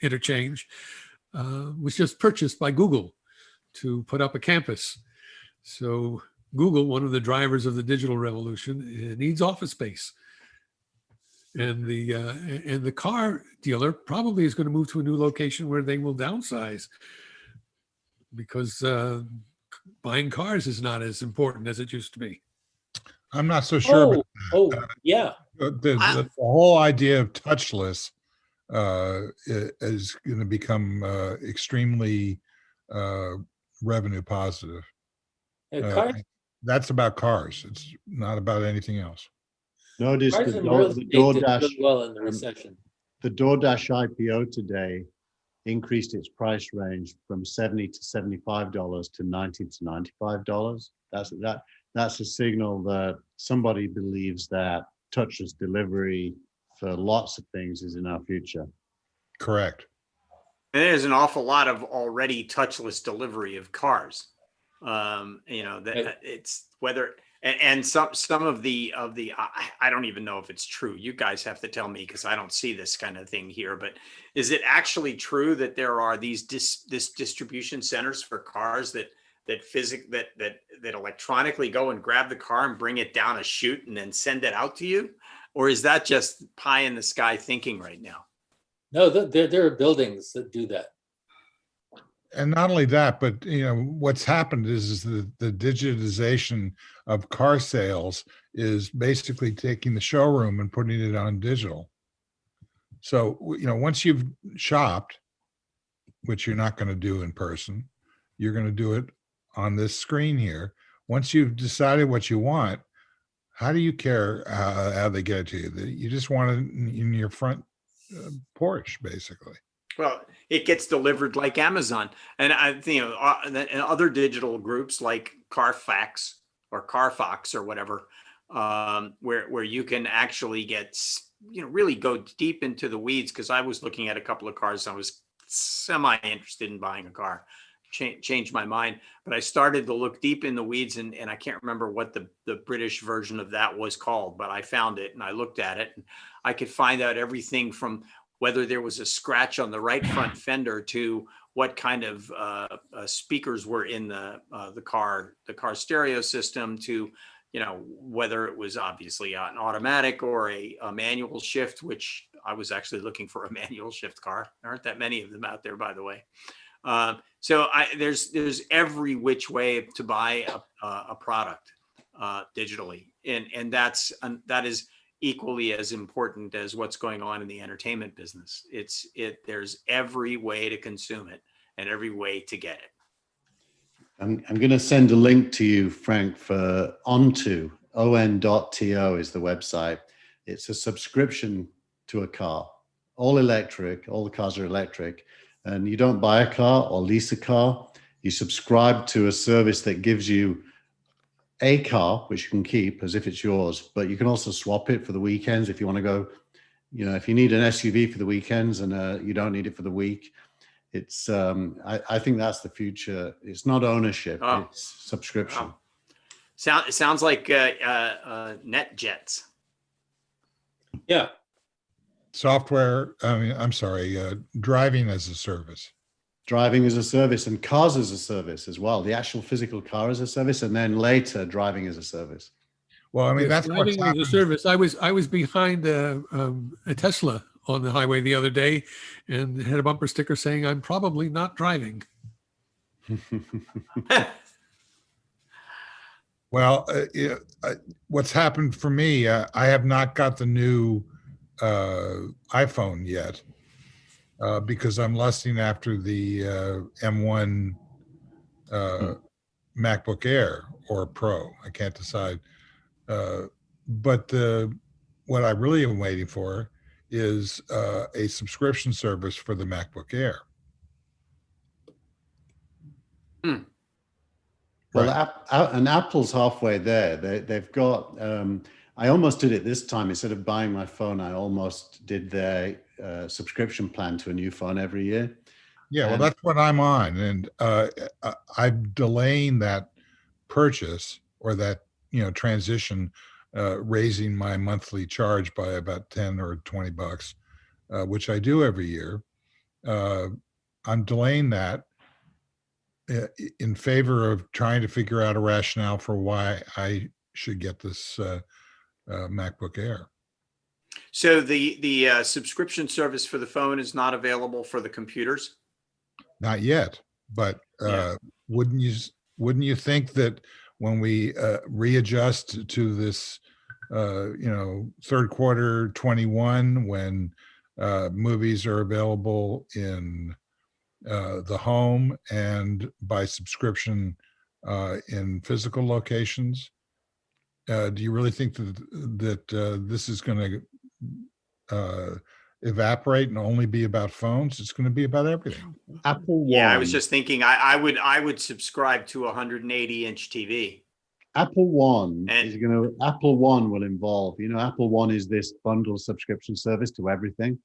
interchange, was just purchased by Google to put up a campus. So Google, one of the drivers of the digital revolution, needs office space. And the car dealer probably is going to move to a new location where they will downsize, because buying cars is not as important as it used to be. I'm not so sure. Yeah. The whole idea of touchless is going to become extremely revenue positive. That's about cars. It's not about anything else. Notice the DoorDash really well in the recession. The DoorDash IPO today increased its price range from $70 to $75 to $90 to $95. That's a signal that somebody believes that touchless delivery for lots of things is in our future. Correct. And there's an awful lot of already touchless delivery of cars. It's whether and some of the I don't even know if it's true. You guys have to tell me, because I don't see this kind of thing here. But is it actually true that there are these this distribution centers for cars that electronically go and grab the car and bring it down a chute and then send it out to you? Or is that just pie in the sky thinking right now? No, there are buildings that do that. And not only that, but what's happened is the digitization of car sales is basically taking the showroom and putting it on digital. So once you've shopped, which you're not going to do in person, you're going to do it on this screen here. Once you've decided what you want, how do you care how they get it to you? You just want it in your front porch, basically. Well, it gets delivered like Amazon, and and other digital groups like Carfax or Carfox or whatever, where you can actually get really go deep into the weeds. Because I was looking at a couple of cars, I was semi interested in buying a car, changed my mind, but I started to look deep in the weeds, and I can't remember what the British version of that was called, but I found it and I looked at it, and I could find out everything from whether there was a scratch on the right front fender to what kind of speakers were in the car stereo system, to whether it was obviously an automatic or a manual shift, which I was actually looking for a manual shift car. There aren't that many of them out there, by the way. So there's every which way to buy a product digitally, and that is equally as important as what's going on in the entertainment business. There's every way to consume it and every way to get it. I'm going to send a link to you, Frank, for Onto, on.to is the website. It's a subscription to a car, all electric, all the cars are electric, and you don't buy a car or lease a car. You subscribe to a service that gives you a car, which you can keep as if it's yours, but you can also swap it for the weekends if you want to go, if you need an SUV for the weekends and you don't need it for the week. It's I think that's the future. It's not ownership, Oh. it's subscription. Wow. It sounds like net jets. Yeah. Software, I'm sorry, driving as a service. Driving as a service and cars as a service as well. The actual physical car as a service, and then later driving as a service. Well, I mean, Yes, that's what's driving as a happening. service. I was behind a Tesla on the highway the other day, and had a bumper sticker saying, "I'm probably not driving." Well, what's happened for me, I have not got the new iPhone yet because I'm lusting after the M1 MacBook Air or Pro. I can't decide. But what I really am waiting for is a subscription service for the MacBook Air. Well, Right. and Apple's halfway there. They've got. I almost did it this time. Instead of buying my phone, I almost did their subscription plan to a new phone every year. Yeah, well, And- that's what I'm on, and I'm delaying that purchase or that transition, raising my monthly charge by about 10 or 20 bucks, which I do every year. I'm delaying that in favor of trying to figure out a rationale for why I should get this MacBook Air. So the subscription service for the phone is not available for the computers? Not yet, but Yeah. wouldn't you think that when we readjust to this, third quarter 21, when movies are available in the home and by subscription in physical locations, do you really think that this is going to evaporate and only be about phones? It's going to be about everything. Apple One. Yeah, I was just thinking I would subscribe to a 180-inch TV. Apple One And- is going to. Apple One will involve. Apple One is this bundle subscription service to everything.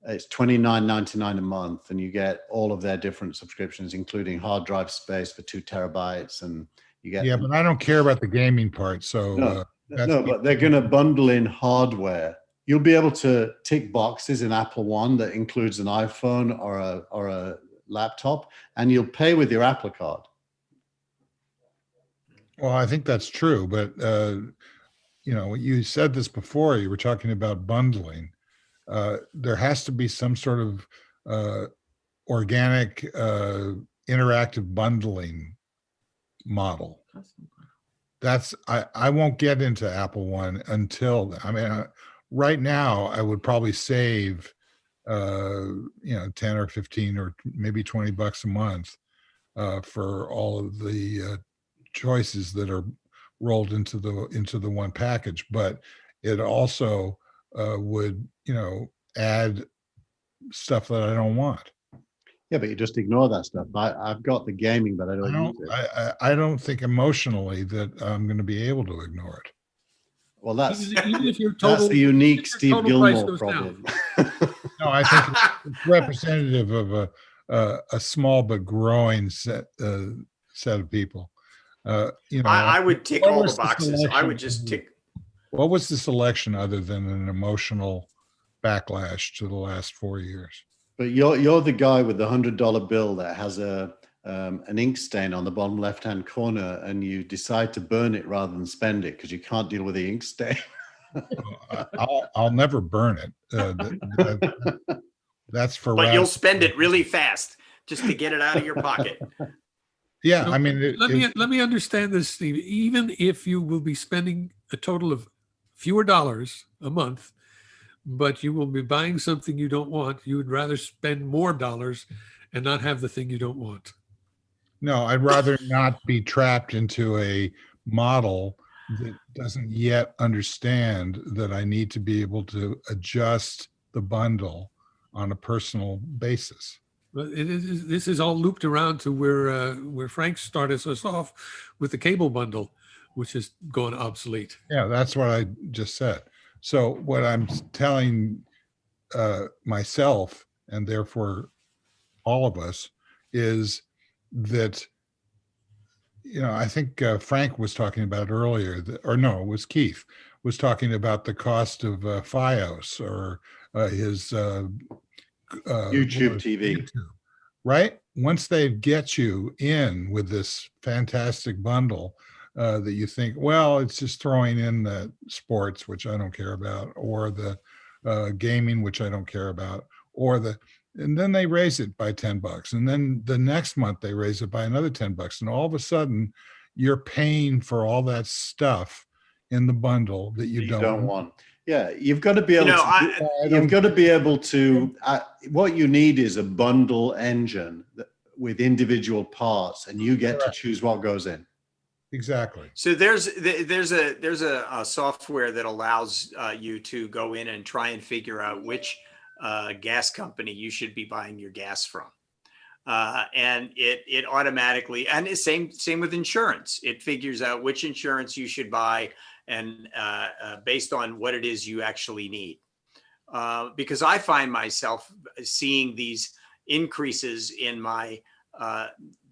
It's $29.99 a month, and you get all of their different subscriptions, including hard drive space for 2 terabytes, and you get. Yeah, but I don't care about the gaming part. So No, but they're going to bundle in hardware. You'll be able to tick boxes in Apple One that includes an iPhone or a laptop, and you'll pay with your Apple Card. well, I think that's true, but you said this before. You were talking about bundling. There has to be some sort of organic, interactive bundling model. I won't get into Apple One until, right now I would probably save 10 or 15 or maybe 20 bucks a month for all of the choices that are rolled into the one package. But it also would add stuff that I don't want. Yeah, but you just ignore that stuff. I've got the gaming, but I don't use it. I don't think emotionally that I'm going to be be ignore it. Well, that's Even if your that's total, the unique your Steve total price Gilmore goes problem. No, I think it's representative of a small but growing set of people. I would tick what all the was the boxes. I would selection? just tick. What was the selection other than an emotional backlash to the last 4 years? But you're the guy with the $100 bill that has an ink stain on the bottom left-hand corner, and you decide to burn it rather than spend it because you can't deal with the ink stain. I'll never burn it. That's for. But you'll spend it really fast just to get it out of your pocket. Yeah, So I mean, let me understand this, Steve. Even if you will be spending a total of fewer dollars a month, but you will be buying something you don't want, you would rather spend more dollars and not have the thing you don't want. no, I'd rather not be trapped into a model that doesn't yet understand that I need to be able to adjust the bundle on a personal basis. But this is all looped around to where Frank started us off with the cable bundle. which is going obsolete. Yeah, that's what I just said. So what I'm telling myself, and therefore all of us, is that, I think Frank was talking about it earlier, or no, it was Keith, was talking about the cost of FiOS or his YouTube TV. YouTube, right? Once they get you in with this fantastic bundle, that you think, well, it's just throwing in the sports, which I don't care about, or the gaming, which I don't care about, and then they raise it by $10. And then the next month they raise it by another $10. And all of a sudden you're paying for all that stuff in the bundle that you don't want. Yeah, you've got to be able I got to be able to, what you need is a bundle engine with individual parts, and you get to choose what goes in. Exactly. So there's a software that allows you to go in and try and figure out which gas company you should be buying your gas from, and it automatically, and it's same with insurance. It figures out which insurance you should buy, and based on what it is you actually need. Because I find myself seeing these increases in my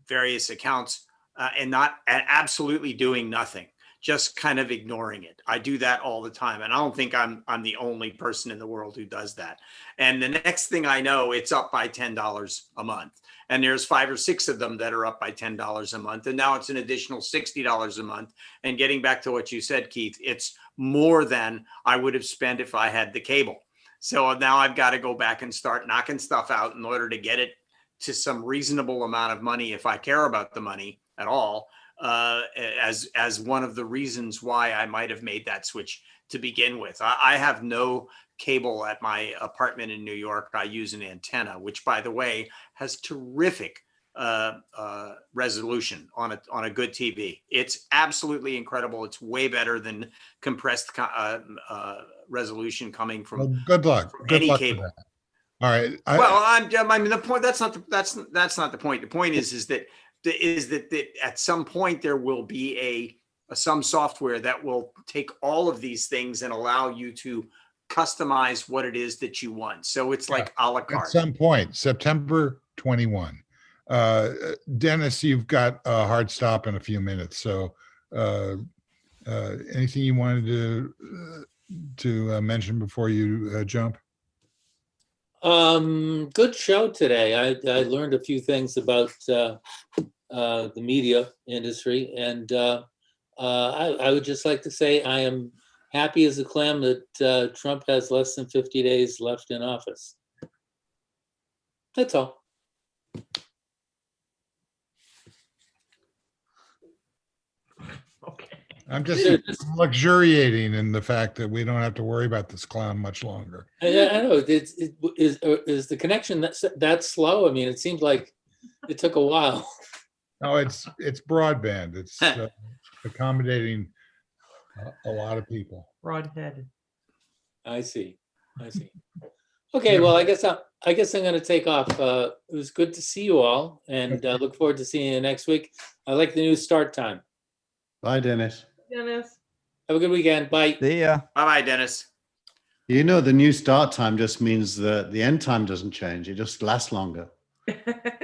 various accounts. And absolutely doing nothing, just kind of ignoring it. I do that all the time. And I don't think I'm the only person in the world who does that. And the next thing I know, it's up by $10 a month. And there's 5 or 6 of them that are up by $10 a month. And now it's an additional $60 a month. And getting back to what you said, Keith, it's more than I would have spent if I had the cable. So now I've got to go back and start knocking stuff out in order to get it to some reasonable amount of money, if I care about the money at all, as one of the reasons why I might have made that switch to begin with. I have no cable at my apartment in New York. I use an antenna, which, by the way, has terrific resolution on a good TV. It's absolutely incredible. It's way better than compressed resolution coming from, well, good luck. Good any luck cable. with that. All right. I mean, the point, that's not the point. The point is that at some point there will be some software that will take all of these things and allow you to customize what it is that you want. So it's like a la carte. At some point, September 21. Dennis, you've got a hard stop in a few minutes. So anything you wanted to mention before you jump? Good show today. I learned a few things about the media industry, and I would just like to say I am happy as a clam that Trump has less than 50 days left in office. That's all. Okay. I'm just luxuriating in the fact that we don't have to worry about this clown much longer. I know. Is the connection that slow? I mean, it seems like it took a while. No, it's broadband. It's accommodating a lot of people. Broadhead. I see. Okay, well, I guess I'm going to take off. It was good to see you all, and look forward to seeing you next week. I like the new start time. Bye, Dennis. Dennis. Have a good weekend. Bye. See ya. Bye, Dennis. You know, the new start time just means that the end time doesn't change. It just lasts longer.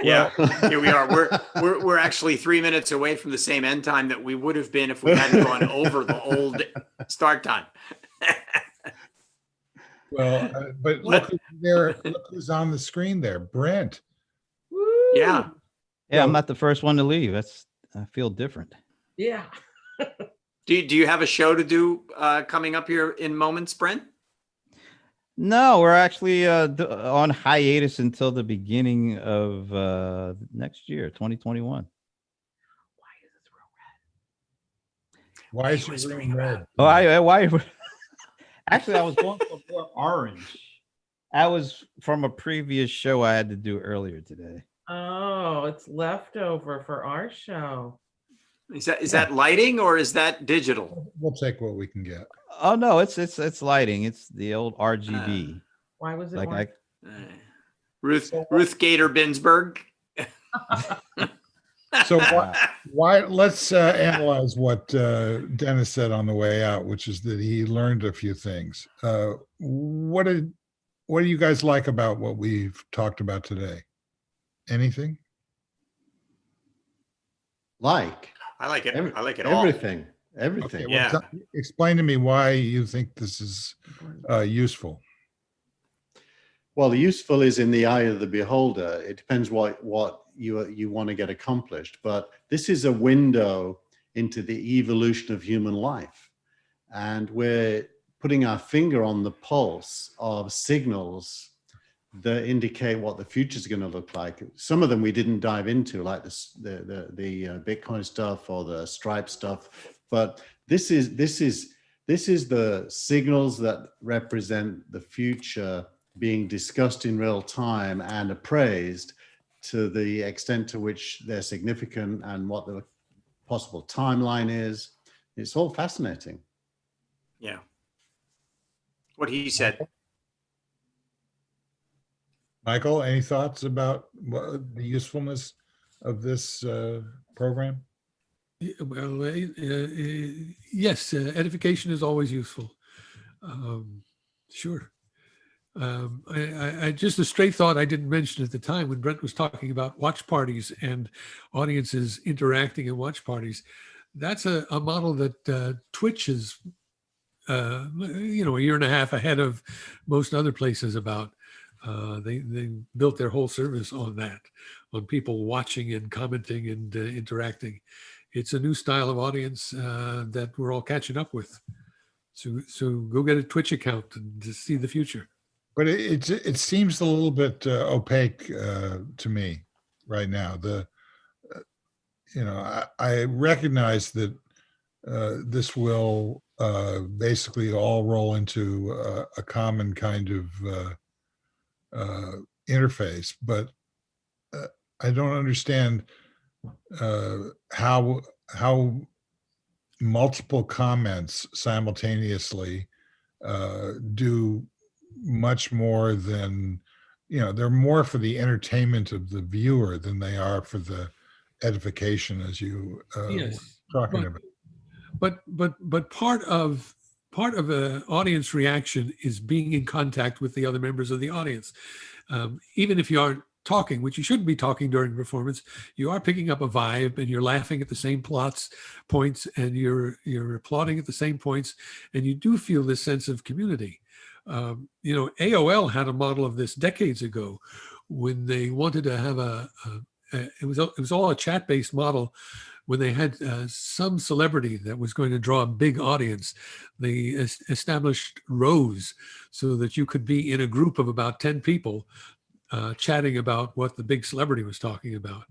Yeah, here we are. We're actually 3 minutes away from the same end time that we would have been if we hadn't gone over the old start time. Well, but look who's on the screen there, Brent. Woo! Yeah. Yeah, I'm not the first one to leave. I feel different. Yeah. Do you have a show to do coming up here in moments, Brent? No, we're actually on hiatus until the beginning of next year, 2021. Why is your room red? Oh, why? Actually, I was going for more orange. That was from a previous show I had to do earlier today. Oh, it's leftover for our show. Is that lighting or is that digital? We'll take what we can get. Oh no, it's lighting. It's the old RGB. Why was it Like orange? Ruth Gator Binsberg. So why let's analyze what Dennis said on the way out, which is that he learned a few things. What do you guys like about what we've talked about today? Anything? Like I like it. I like it all. everything. Everything. Okay, well, Yeah. explain to me why you think this is useful. Well, the useful is in the eye of the beholder. It depends what you want to get accomplished. But this is a window into the evolution of human life. And we're putting our finger on the pulse of signals that indicate what the future is going to look like. Some of them we didn't dive into, like the Bitcoin stuff or the Stripe stuff. But this is the signals that represent the future being discussed in real time and appraised to the extent to which they're significant and what the possible timeline is. It's all fascinating. Yeah. What he said. Michael, any thoughts about the usefulness of this program? Well, yes, edification is always useful. Sure. I just a straight thought I didn't mention at the time when Brent was talking about watch parties and audiences interacting in watch parties. That's a model that Twitch is, a year and a half ahead of most other places about. They built their whole service on that, on people watching and commenting and interacting. It's a new style of audience that we're all catching up with. So go get a Twitch account and just see the future. But it seems a little bit opaque to me right now. I recognize that this will basically all roll into a common kind of interface, but I don't understand how multiple comments simultaneously do much more than, they're more for the entertainment of the viewer than they are for the edification, as you Yes, were talking about. But part of an audience reaction is being in contact with the other members of the audience. Even if you aren't talking, which you shouldn't be talking during performance, you are picking up a vibe and you're laughing at the same points and you're applauding at the same points, and you do feel this sense of community. AOL had a model of this decades ago when they wanted to have it was all a chat-based model. When they had some celebrity that was going to draw a big audience, they established rows so that you could be in a group of about 10 people chatting about what the big celebrity was talking about.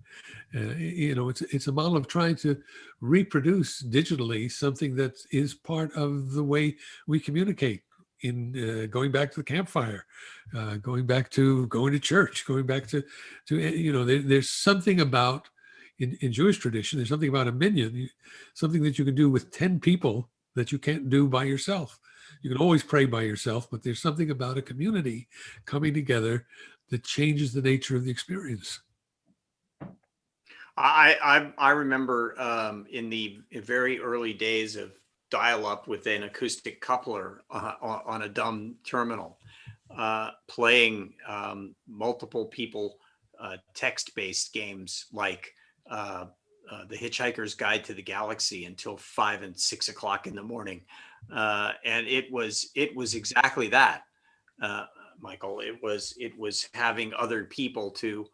It's a model of trying to reproduce digitally something that is part of the way we communicate. In going back to the campfire, going back to going to church, going back to there's something about in Jewish tradition, there's something about a minyan, something that you can do with 10 people that you can't do by yourself. You can always pray by yourself, but there's something about a community coming together that changes the nature of the experience. I remember in the very early days of dial-up with an acoustic coupler on a dumb terminal, playing multiple people text-based games like The Hitchhiker's Guide to the Galaxy until 5 and 6 o'clock in the morning, and it was exactly that, Michael. It was having other people to.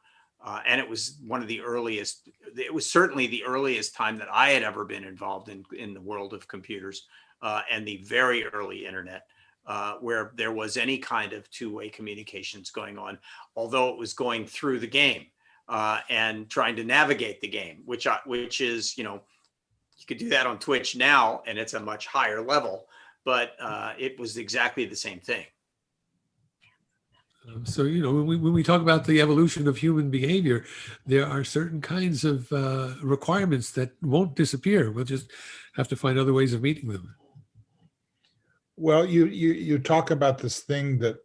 And it was one of the earliest, it was certainly the earliest time that I had ever been involved in the world of computers and the very early internet, where there was any kind of two-way communications going on, although it was going through the game and trying to navigate the game, which is, you could do that on Twitch now and it's a much higher level, but it was exactly the same thing. So, when we talk about the evolution of human behavior, there are certain kinds of requirements that won't disappear. We'll just have to find other ways of meeting them. Well, you talk about this thing that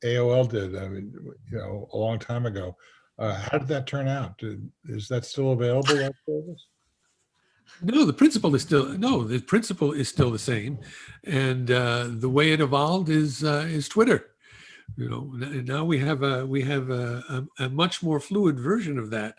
AOL did, a long time ago, How did that turn out? Is that still available, that service? No, the principle is still the same, and the way it evolved is Twitter. Now we have a much more fluid version of that,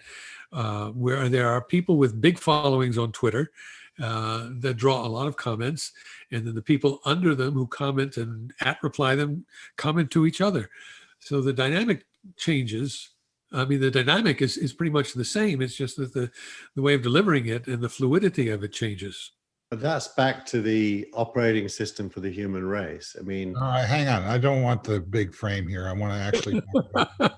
where there are people with big followings on Twitter that draw a lot of comments, and then the people under them who comment and reply them comment to each other. So the dynamic changes. I mean, the dynamic is pretty much the same. It's just that the way of delivering it and the fluidity of it changes. But that's back to the operating system for the human race. I mean, All right, hang on. I don't want the big frame here. I want to actually talk about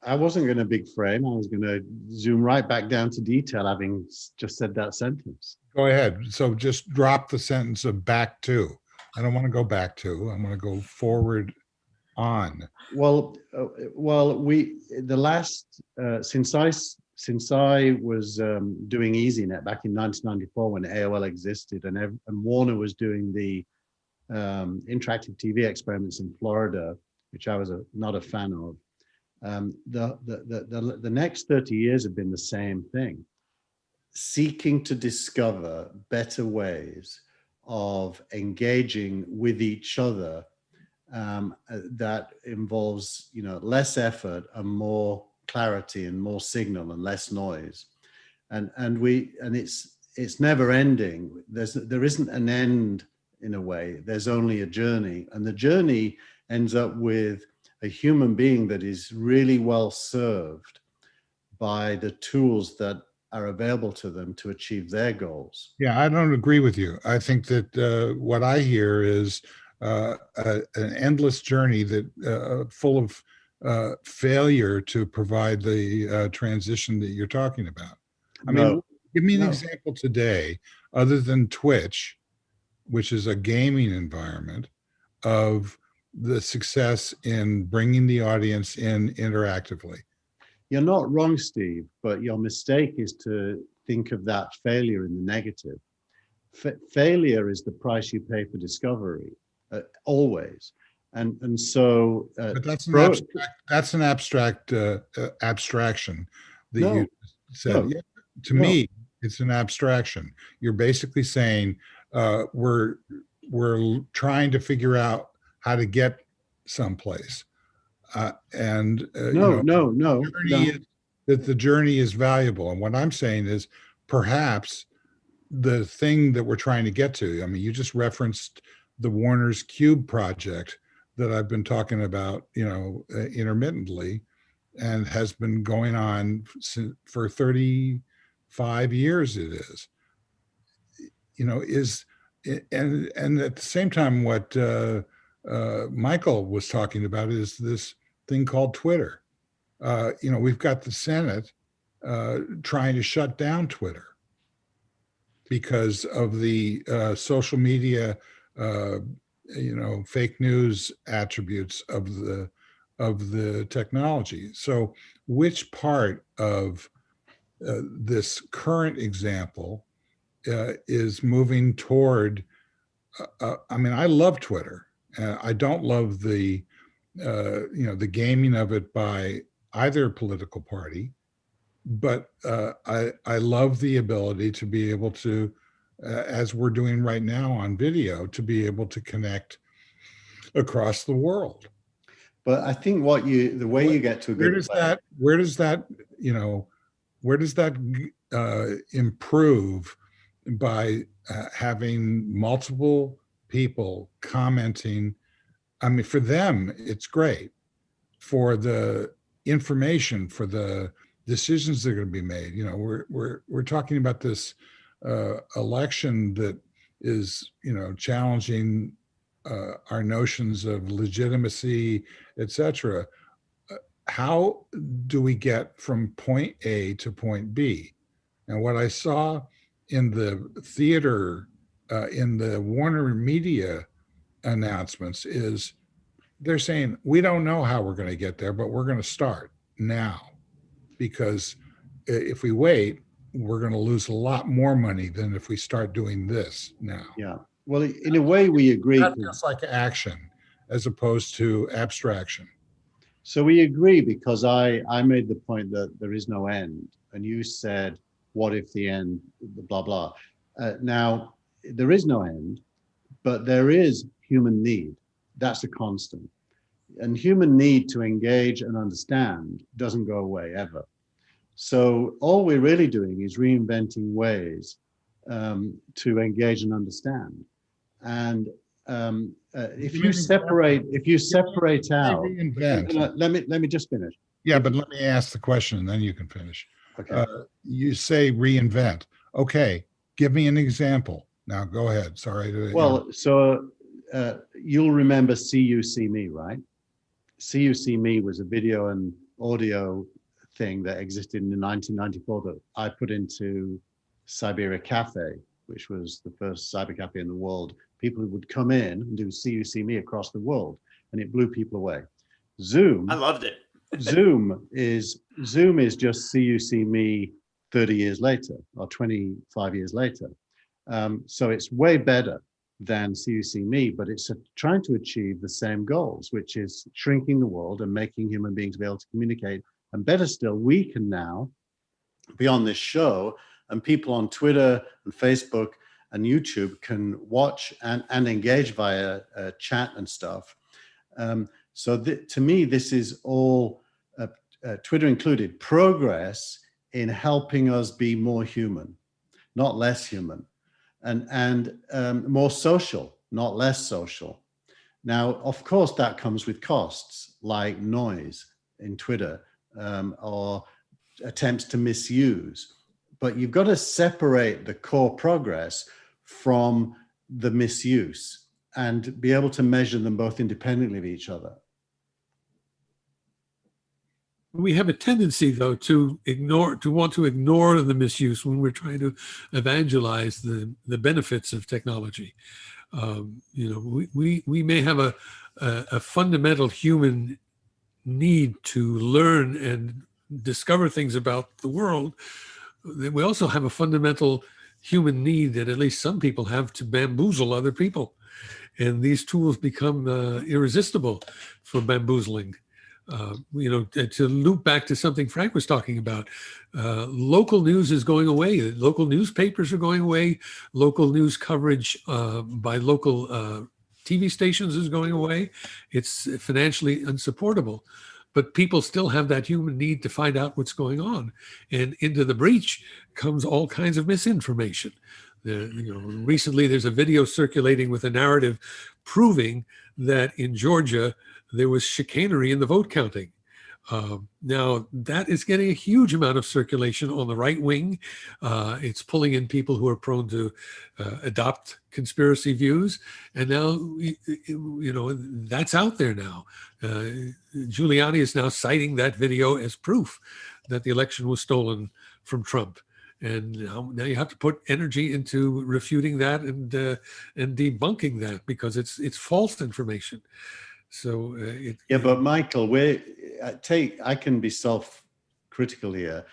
I wasn't going to big frame. I was going to zoom right back down to detail, having just said that sentence. Go ahead. So just drop the sentence of back to. I don't want to go back to. I want to go forward on. Well, since I was doing EasyNet back in 1994 when AOL existed, and Warner was doing the interactive TV experiments in Florida, which I was not a fan of. The next 30 years have been the same thing, seeking to discover better ways of engaging with each other that involves, less effort and more clarity and more signal and less noise, and it's never ending. There isn't an end in a way. There's only a journey, and the journey ends up with a human being that is really well served by the tools that are available to them to achieve their goals. Yeah, I don't agree with you. I think that what I hear is an endless journey that full of failure to provide the transition that you're talking about. I mean, give me an example today, other than Twitch, which is a gaming environment, of the success in bringing the audience in interactively. You're not wrong, Steve, but your mistake is to think of that failure in the negative. Failure is the price you pay for discovery, always. And so, but that's an abstract abstraction that you said. Yeah, to me, it's an abstraction. You're basically saying we're trying to figure out how to get someplace, and that the journey is valuable. And what I'm saying is, perhaps the thing that we're trying to get to. I mean, you just referenced the Warner's Cube project that I've been talking about, intermittently, and has been going on for 35 years. It is, and at the same time, what Michael was talking about is this thing called Twitter. We've got the Senate trying to shut down Twitter because of the social media, fake news attributes of the technology. So, which part of this current example is moving toward? I mean, I love Twitter. I don't love the gaming of it by either political party, but I love the ability to be able to, as we're doing right now on video, to be able to connect across the world. But I think the way you get to a good place, where does that improve by having multiple people commenting? I mean, for them, it's great. For the information, for the decisions that are going to be made, we're talking about this election that is, challenging our notions of legitimacy, etc. How do we get from point A to point B? And what I saw in the theater, in the Warner Media announcements, is they're saying, we don't know how we're going to get there, but we're going to start now, because if we wait, we're going to lose a lot more money than if we start doing this now. Yeah. Well, in a way, we agree. That feels like action as opposed to abstraction. So we agree because I made the point that there is no end, and you said, "What if the end?" Blah blah. Now there is no end, but there is human need. That's a constant, and human need to engage and understand doesn't go away ever. So all we're really doing is reinventing ways to engage and understand. And if you separate out, Reinvent. let me just finish. Yeah, but let me ask the question and then you can finish. Okay. You say reinvent. Okay, give me an example. Now go ahead. Sorry to Well, so you'll remember See You, See Me, right? See You, See Me was a video and audio thing that existed in 1994 that I put into Siberia Cafe, which was the first cyber cafe in the world. People would come in and do See You, See Me across the world, and it blew people away. Zoom, I loved it. Zoom is just See You, See Me 30 years later or 25 years later. So it's way better than See You, See Me, but it's trying to achieve the same goals, which is shrinking the world and making human beings be able to communicate. And better still, we can now be on this show, and people on Twitter and Facebook and YouTube can watch and engage via chat and stuff. So to me, this is all, Twitter included, progress in helping us be more human, not less human, and more social, not less social. Now, of course, that comes with costs like noise in Twitter or attempts to misuse. But you've got to separate the core progress from the misuse and be able to measure them both independently of each other. We have a tendency, though, to want to ignore the misuse when we're trying to evangelize the benefits of technology. We may have a fundamental human need to learn and discover things about the world. We also have a fundamental human need that at least some people have to bamboozle other people. And these tools become irresistible for bamboozling. To loop back to something Frank was talking about, local news is going away. Local newspapers are going away. Local news coverage by local TV stations is going away. It's financially unsupportable. But people still have that human need to find out what's going on. And into the breach comes all kinds of misinformation. Recently, there's a video circulating with a narrative proving that in Georgia, there was chicanery in the vote counting. Now, that is getting a huge amount of circulation on the right wing. It's pulling in people who are prone to adopt conspiracy views. And now, that's out there now. Giuliani is now citing that video as proof that the election was stolen from Trump. And now you have to put energy into refuting that and debunking that because it's false information. So but Michael, I can be self-critical here.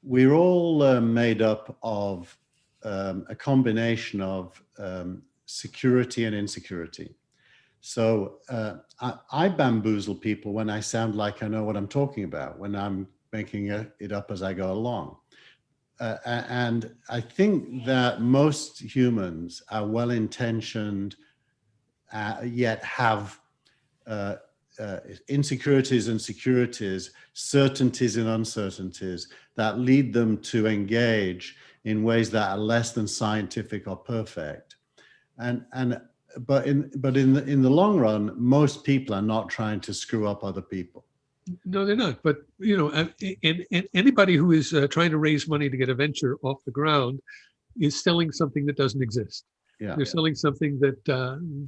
We're all made up of a combination of security and insecurity. So I bamboozle people when I sound like I know what I'm talking about, when I'm making it up as I go along. And I think that most humans are well-intentioned, yet have insecurities and securities, certainties and uncertainties that lead them to engage in ways that are less than scientific or perfect. But in the long run, most people are not trying to screw up other people. No, they're not. But, and anybody who is trying to raise money to get a venture off the ground is selling something that doesn't exist. Yeah. They're selling something that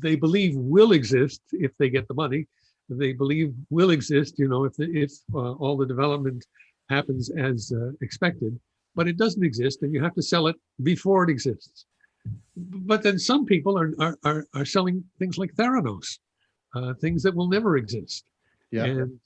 they believe will exist if they get the money. They believe will exist, if all the development happens as expected. But it doesn't exist, and you have to sell it before it exists. But then some people are selling things like Theranos, things that will never exist. Yeah. And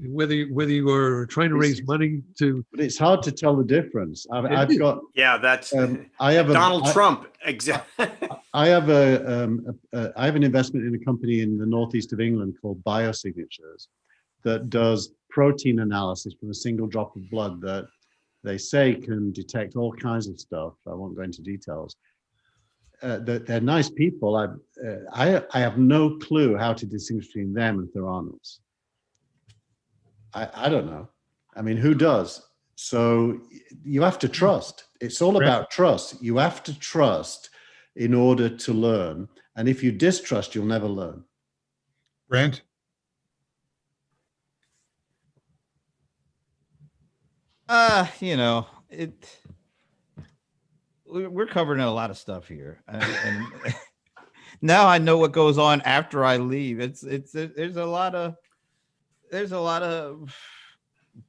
whether you are trying to raise money to, but it's hard to tell the difference. I've got that's I have Donald Trump. Exactly. I have an investment in a company in the northeast of England called Biosignatures that does protein analysis from a single drop of blood that they say can detect all kinds of stuff. I won't go into details. They're nice people. I have no clue how to distinguish between them and Theranos. I don't know. I mean, who does? So you have to trust. It's all about trust. You have to trust in order to learn. And if you distrust, you'll never learn. Brent? You know, we're covering a lot of stuff here, and now I know what goes on after I leave. There's a lot of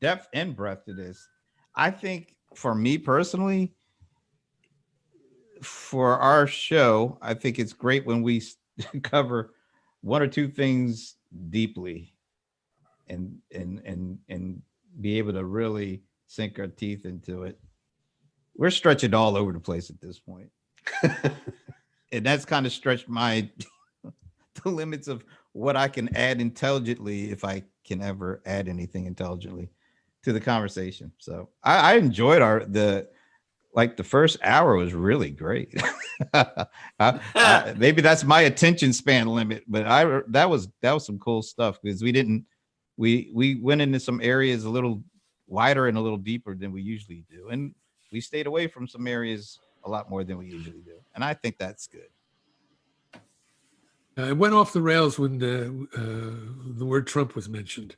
depth and breadth to this. I think for me personally, for our show, I think it's great when we cover one or two things deeply and be able to really sink our teeth into it. We're stretching all over the place at this point. And that's kind of stretched my the limits of what I can add intelligently, if I can ever add anything intelligently to the conversation. So I enjoyed the first hour was really great. Maybe that's my attention span limit, but that was some cool stuff, because we went into some areas a little wider and a little deeper than we usually do, and we stayed away from some areas a lot more than we usually do, and I think that's good. It went off the rails when the word Trump was mentioned.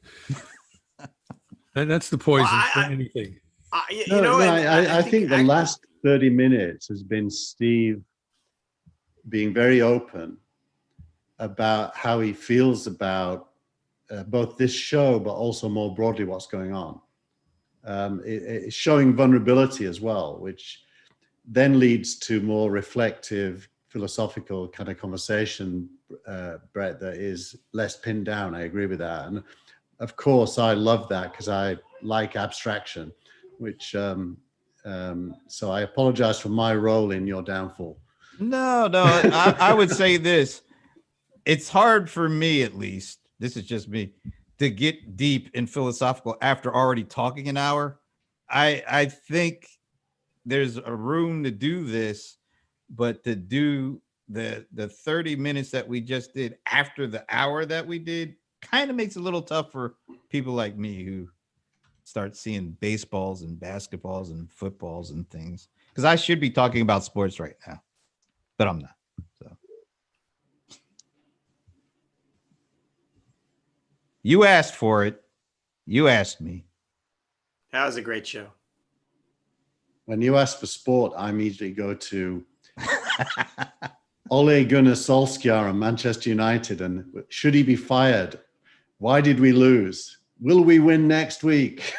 And that's the poison for anything. I think the last 30 minutes has been Steve being very open about how he feels about both this show, but also more broadly what's going on. It's showing vulnerability as well, which then leads to more reflective, philosophical kind of conversation, Brett, that is less pinned down. I agree with that. And of course, I love that because I like abstraction, which, so I apologize for my role in your downfall. No, I would say this. It's hard for me, at least, this is just me, to get deep and philosophical after already talking an hour. I think there's a room to do this, but to do the 30 minutes that we just did after the hour that we did kind of makes it a little tough for people like me who start seeing baseballs and basketballs and footballs and things, because I should be talking about sports right now, but I'm not. So you asked for it. You asked me. That was a great show. When you ask for sport, I immediately go to Ole Gunnar Solskjaer and Manchester United, and should he be fired? Why did we lose? Will we win next week?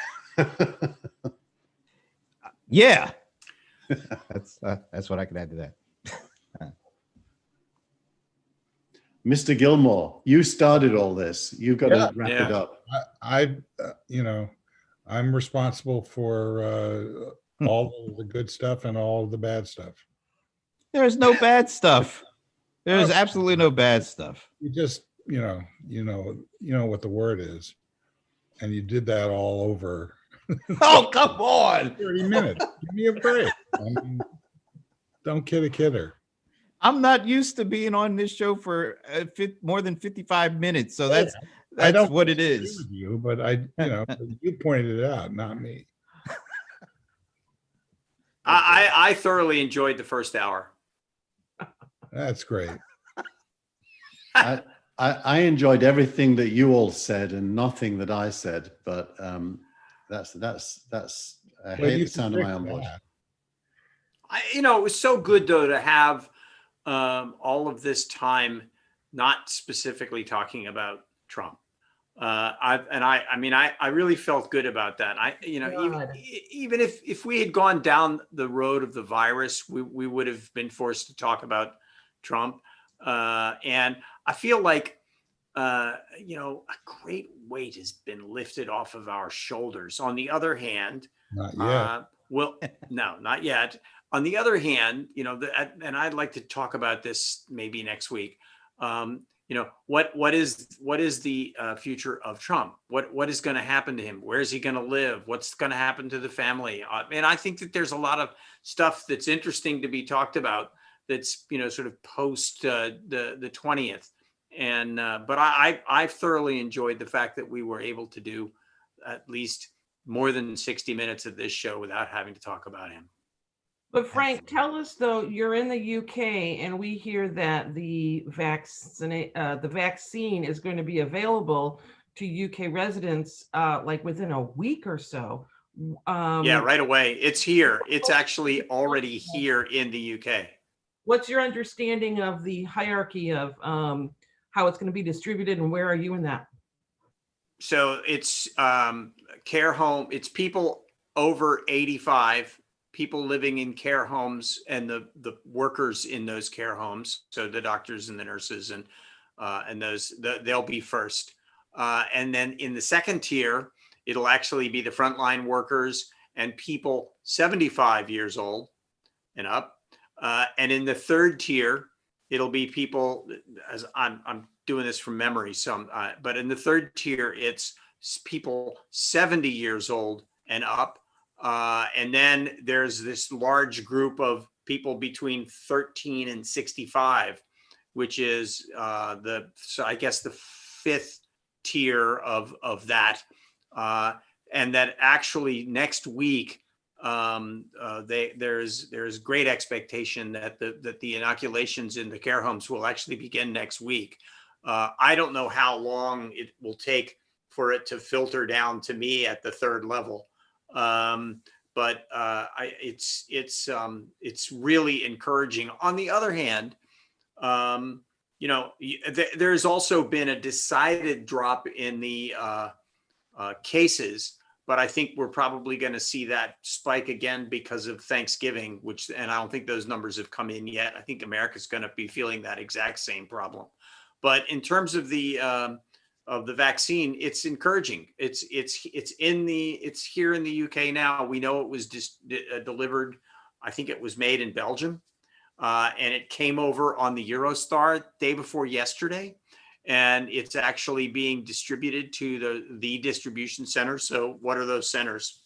Yeah, that's what I could add to that. Mr. Gilmore, you started all this. You've got to wrap it up. I'm responsible for all of the good stuff and all of the bad stuff. There's no bad stuff. There's absolutely no bad stuff. You just, you know what the word is, and you did that all over. Oh, come on. 30 minutes. Give me a break. Don't kid a kidder. I'm not used to being on this show for more than 55 minutes. So that's what it is. With you, but you pointed it out, not me. I thoroughly enjoyed the first hour. That's great. I enjoyed everything that you all said and nothing that I said, but that's I hate the sound of my own voice. It was so good though to have all of this time not specifically talking about Trump. I really felt good about that. Even if we had gone down the road of the virus, we would have been forced to talk about Trump. And I feel like, a great weight has been lifted off of our shoulders. On the other hand, not yet. No, not yet. On the other hand, and I'd like to talk about this maybe next week. what is the future of Trump? What is going to happen to him? Where is he going to live? What's going to happen to the family? And I think that there's a lot of stuff that's interesting to be talked about. That's sort of post the 20th. And but I've thoroughly enjoyed the fact that we were able to do at least more than 60 minutes of this show without having to talk about him. But Frank, tell us though, you're in the UK and we hear that the vaccine is going to be available to UK residents like within a week or so. Yeah, right away. It's here. It's actually already here in the UK. What's your understanding of the hierarchy of how it's going to be distributed, and where are you in that? So it's care home. It's people over 85, people living in care homes, and the workers in those care homes. So the doctors and the nurses and those they'll be first. And then in the second tier, it'll actually be the frontline workers and people 75 years old and up. And in the third tier, it'll be people, as I'm doing this from memory, but in the third tier, it's people 70 years old and up. And then there's this large group of people between 13 and 65, which is I guess the fifth tier of that. And that actually next week, there's great expectation that the inoculations in the care homes will actually begin next week. I don't know how long it will take for it to filter down to me at the third level, but it's really encouraging. On the other hand, there's also been a decided drop in the cases. But I think we're probably going to see that spike again because of Thanksgiving, and I don't think those numbers have come in yet. I think America's going to be feeling that exact same problem. But in terms of the vaccine, it's encouraging. It's here in the UK now. We know it was delivered. I think it was made in Belgium, and it came over on the Eurostar day before yesterday. And it's actually being distributed to the distribution centers. So what are those centers?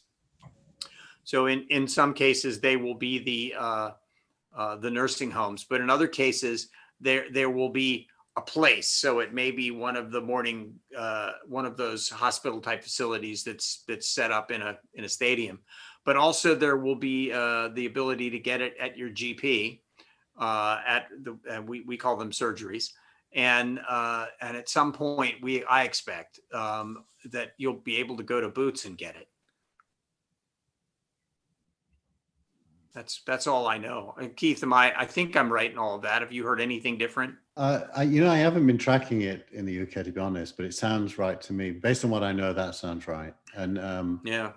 So in some cases, they will be the nursing homes, but in other cases, there will be a place. So it may be one of those hospital type facilities that's set up in a stadium, but also there will be the ability to get it at your GP, we call them surgeries. And at some point, I expect that you'll be able to go to Boots and get it. That's all I know. And Keith, I think I'm right in all of that. Have you heard anything different? I haven't been tracking it in the UK, to be honest, but it sounds right to me. Based on what I know, that sounds right. And yeah.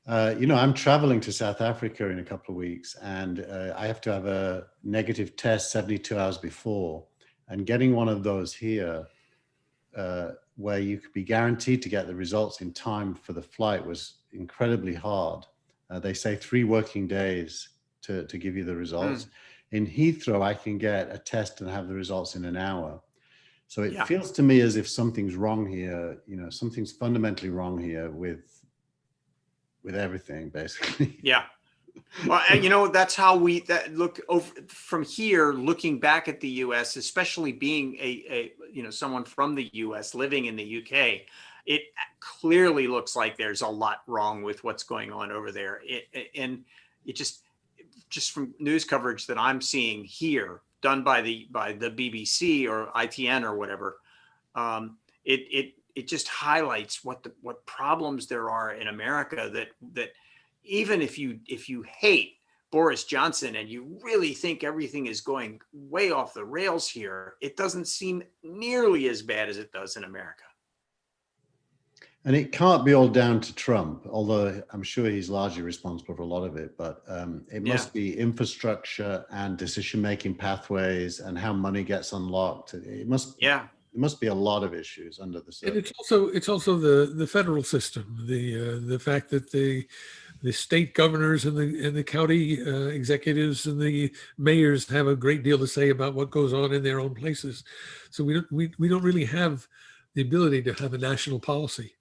I'm traveling to South Africa in a couple of weeks, and I have to have a negative test 72 hours before. And getting one of those here, where you could be guaranteed to get the results in time for the flight, was incredibly hard. They say 3 working days to give you the results. In Heathrow, I can get a test and have the results in an hour. So it feels to me as if something's wrong here. Something's fundamentally wrong here with everything, basically. Yeah. Well, and that's how we look over from here, looking back at the U.S., especially being a someone from the U.S. living in the U.K. It clearly looks like there's a lot wrong with what's going on over there. And it just from news coverage that I'm seeing here, done by the BBC or ITN or whatever, it just highlights what problems there are in America that. Even if you hate Boris Johnson and you really think everything is going way off the rails here, it doesn't seem nearly as bad as it does in America. And it can't be all down to Trump, although I'm sure he's largely responsible for a lot of it. But it must be infrastructure and decision-making pathways and how money gets unlocked. It must be a lot of issues under the surface. And it's also the federal system, the fact that the state governors and the county executives and the mayors have a great deal to say about what goes on in their own places. So we don't really have the ability to have a national policy.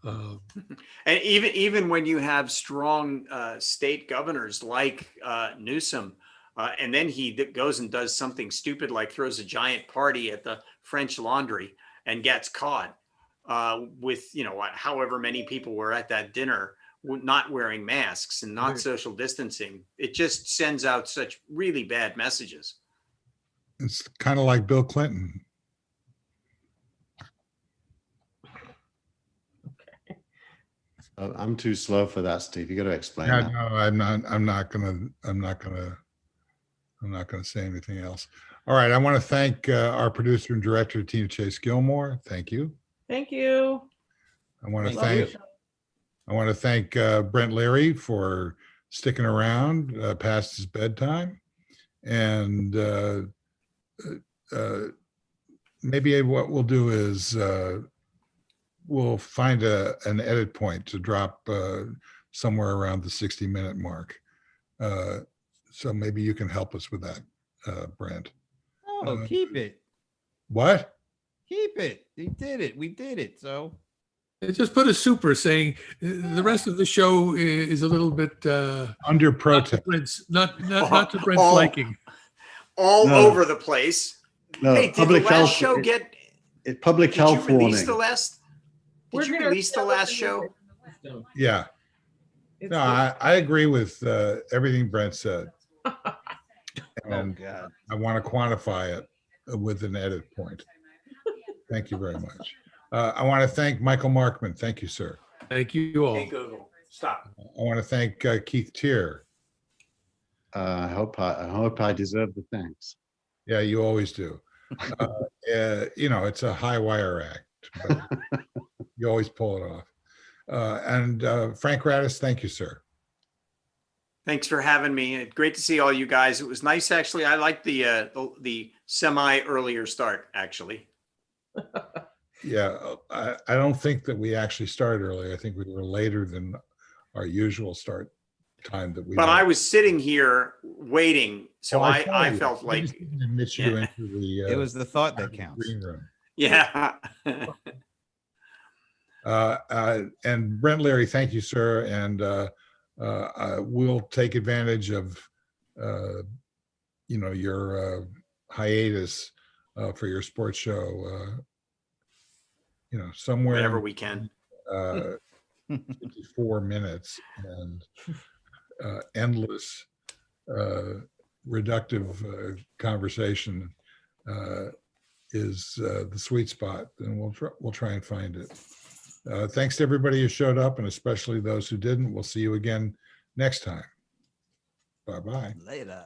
And even when you have strong state governors like Newsom, and then he goes and does something stupid like throws a giant party at the French Laundry and gets caught with, you know, however many people were at that dinner not wearing masks and not social distancing. It just sends out such really bad messages. It's kind of like Bill Clinton. I'm too slow for that, Steve. You got to explain Yeah, that. no, I'm not gonna say anything else. All right. I want to thank our producer and director, Tina Chase Gilmore. Thank you. Thank you. I want to Love your thank show. Brent Leary for sticking around past his bedtime, and maybe what we'll do is we'll find an edit point to drop somewhere around the 60-minute mark. So maybe you can help us with that, Brent. Oh, keep it. What? Keep it. They did it. We did it. So Just put a super saying the rest of the show is a little bit Under not to protest. Not to Brent's All- liking. All No. over the place. No, Hey, did the public last health. show get? Public Did you health release warning. the last? Did you release the last show? Yeah. It's No, I agree with everything Brent said. And God. I want to quantify it with an edit point. Thank you very much. I want to thank Michael Markman. Thank you, sir. Thank you all. Hey, Google, stop. I want to thank Keith Tier. I hope I deserve the thanks. Yeah, you always do. You know, it's a high wire act, but you always pull it off. And Frank Radis, thank you, sir. Thanks for having me. Great to see all you guys. It was nice, actually. I like the semi earlier start, actually. Yeah, I don't think that we actually started early. I think we were later than our usual start time that we. But I was sitting here waiting, so Oh, saw I you. felt I like, just didn't admit you yeah. into the. It was the thought that counts. green room. yeah. And Brent Leary, thank you, sir. And we'll take advantage of, you know, your hiatus for your sports show. You know, somewhere Whenever we can. 54 minutes and endless reductive conversation is the sweet spot, and we'll try and find it. Thanks to everybody who showed up, and especially those who didn't. We'll see you again next time. Bye-bye. Later.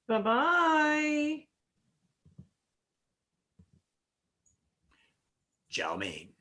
Bye-bye. Ciao, mate.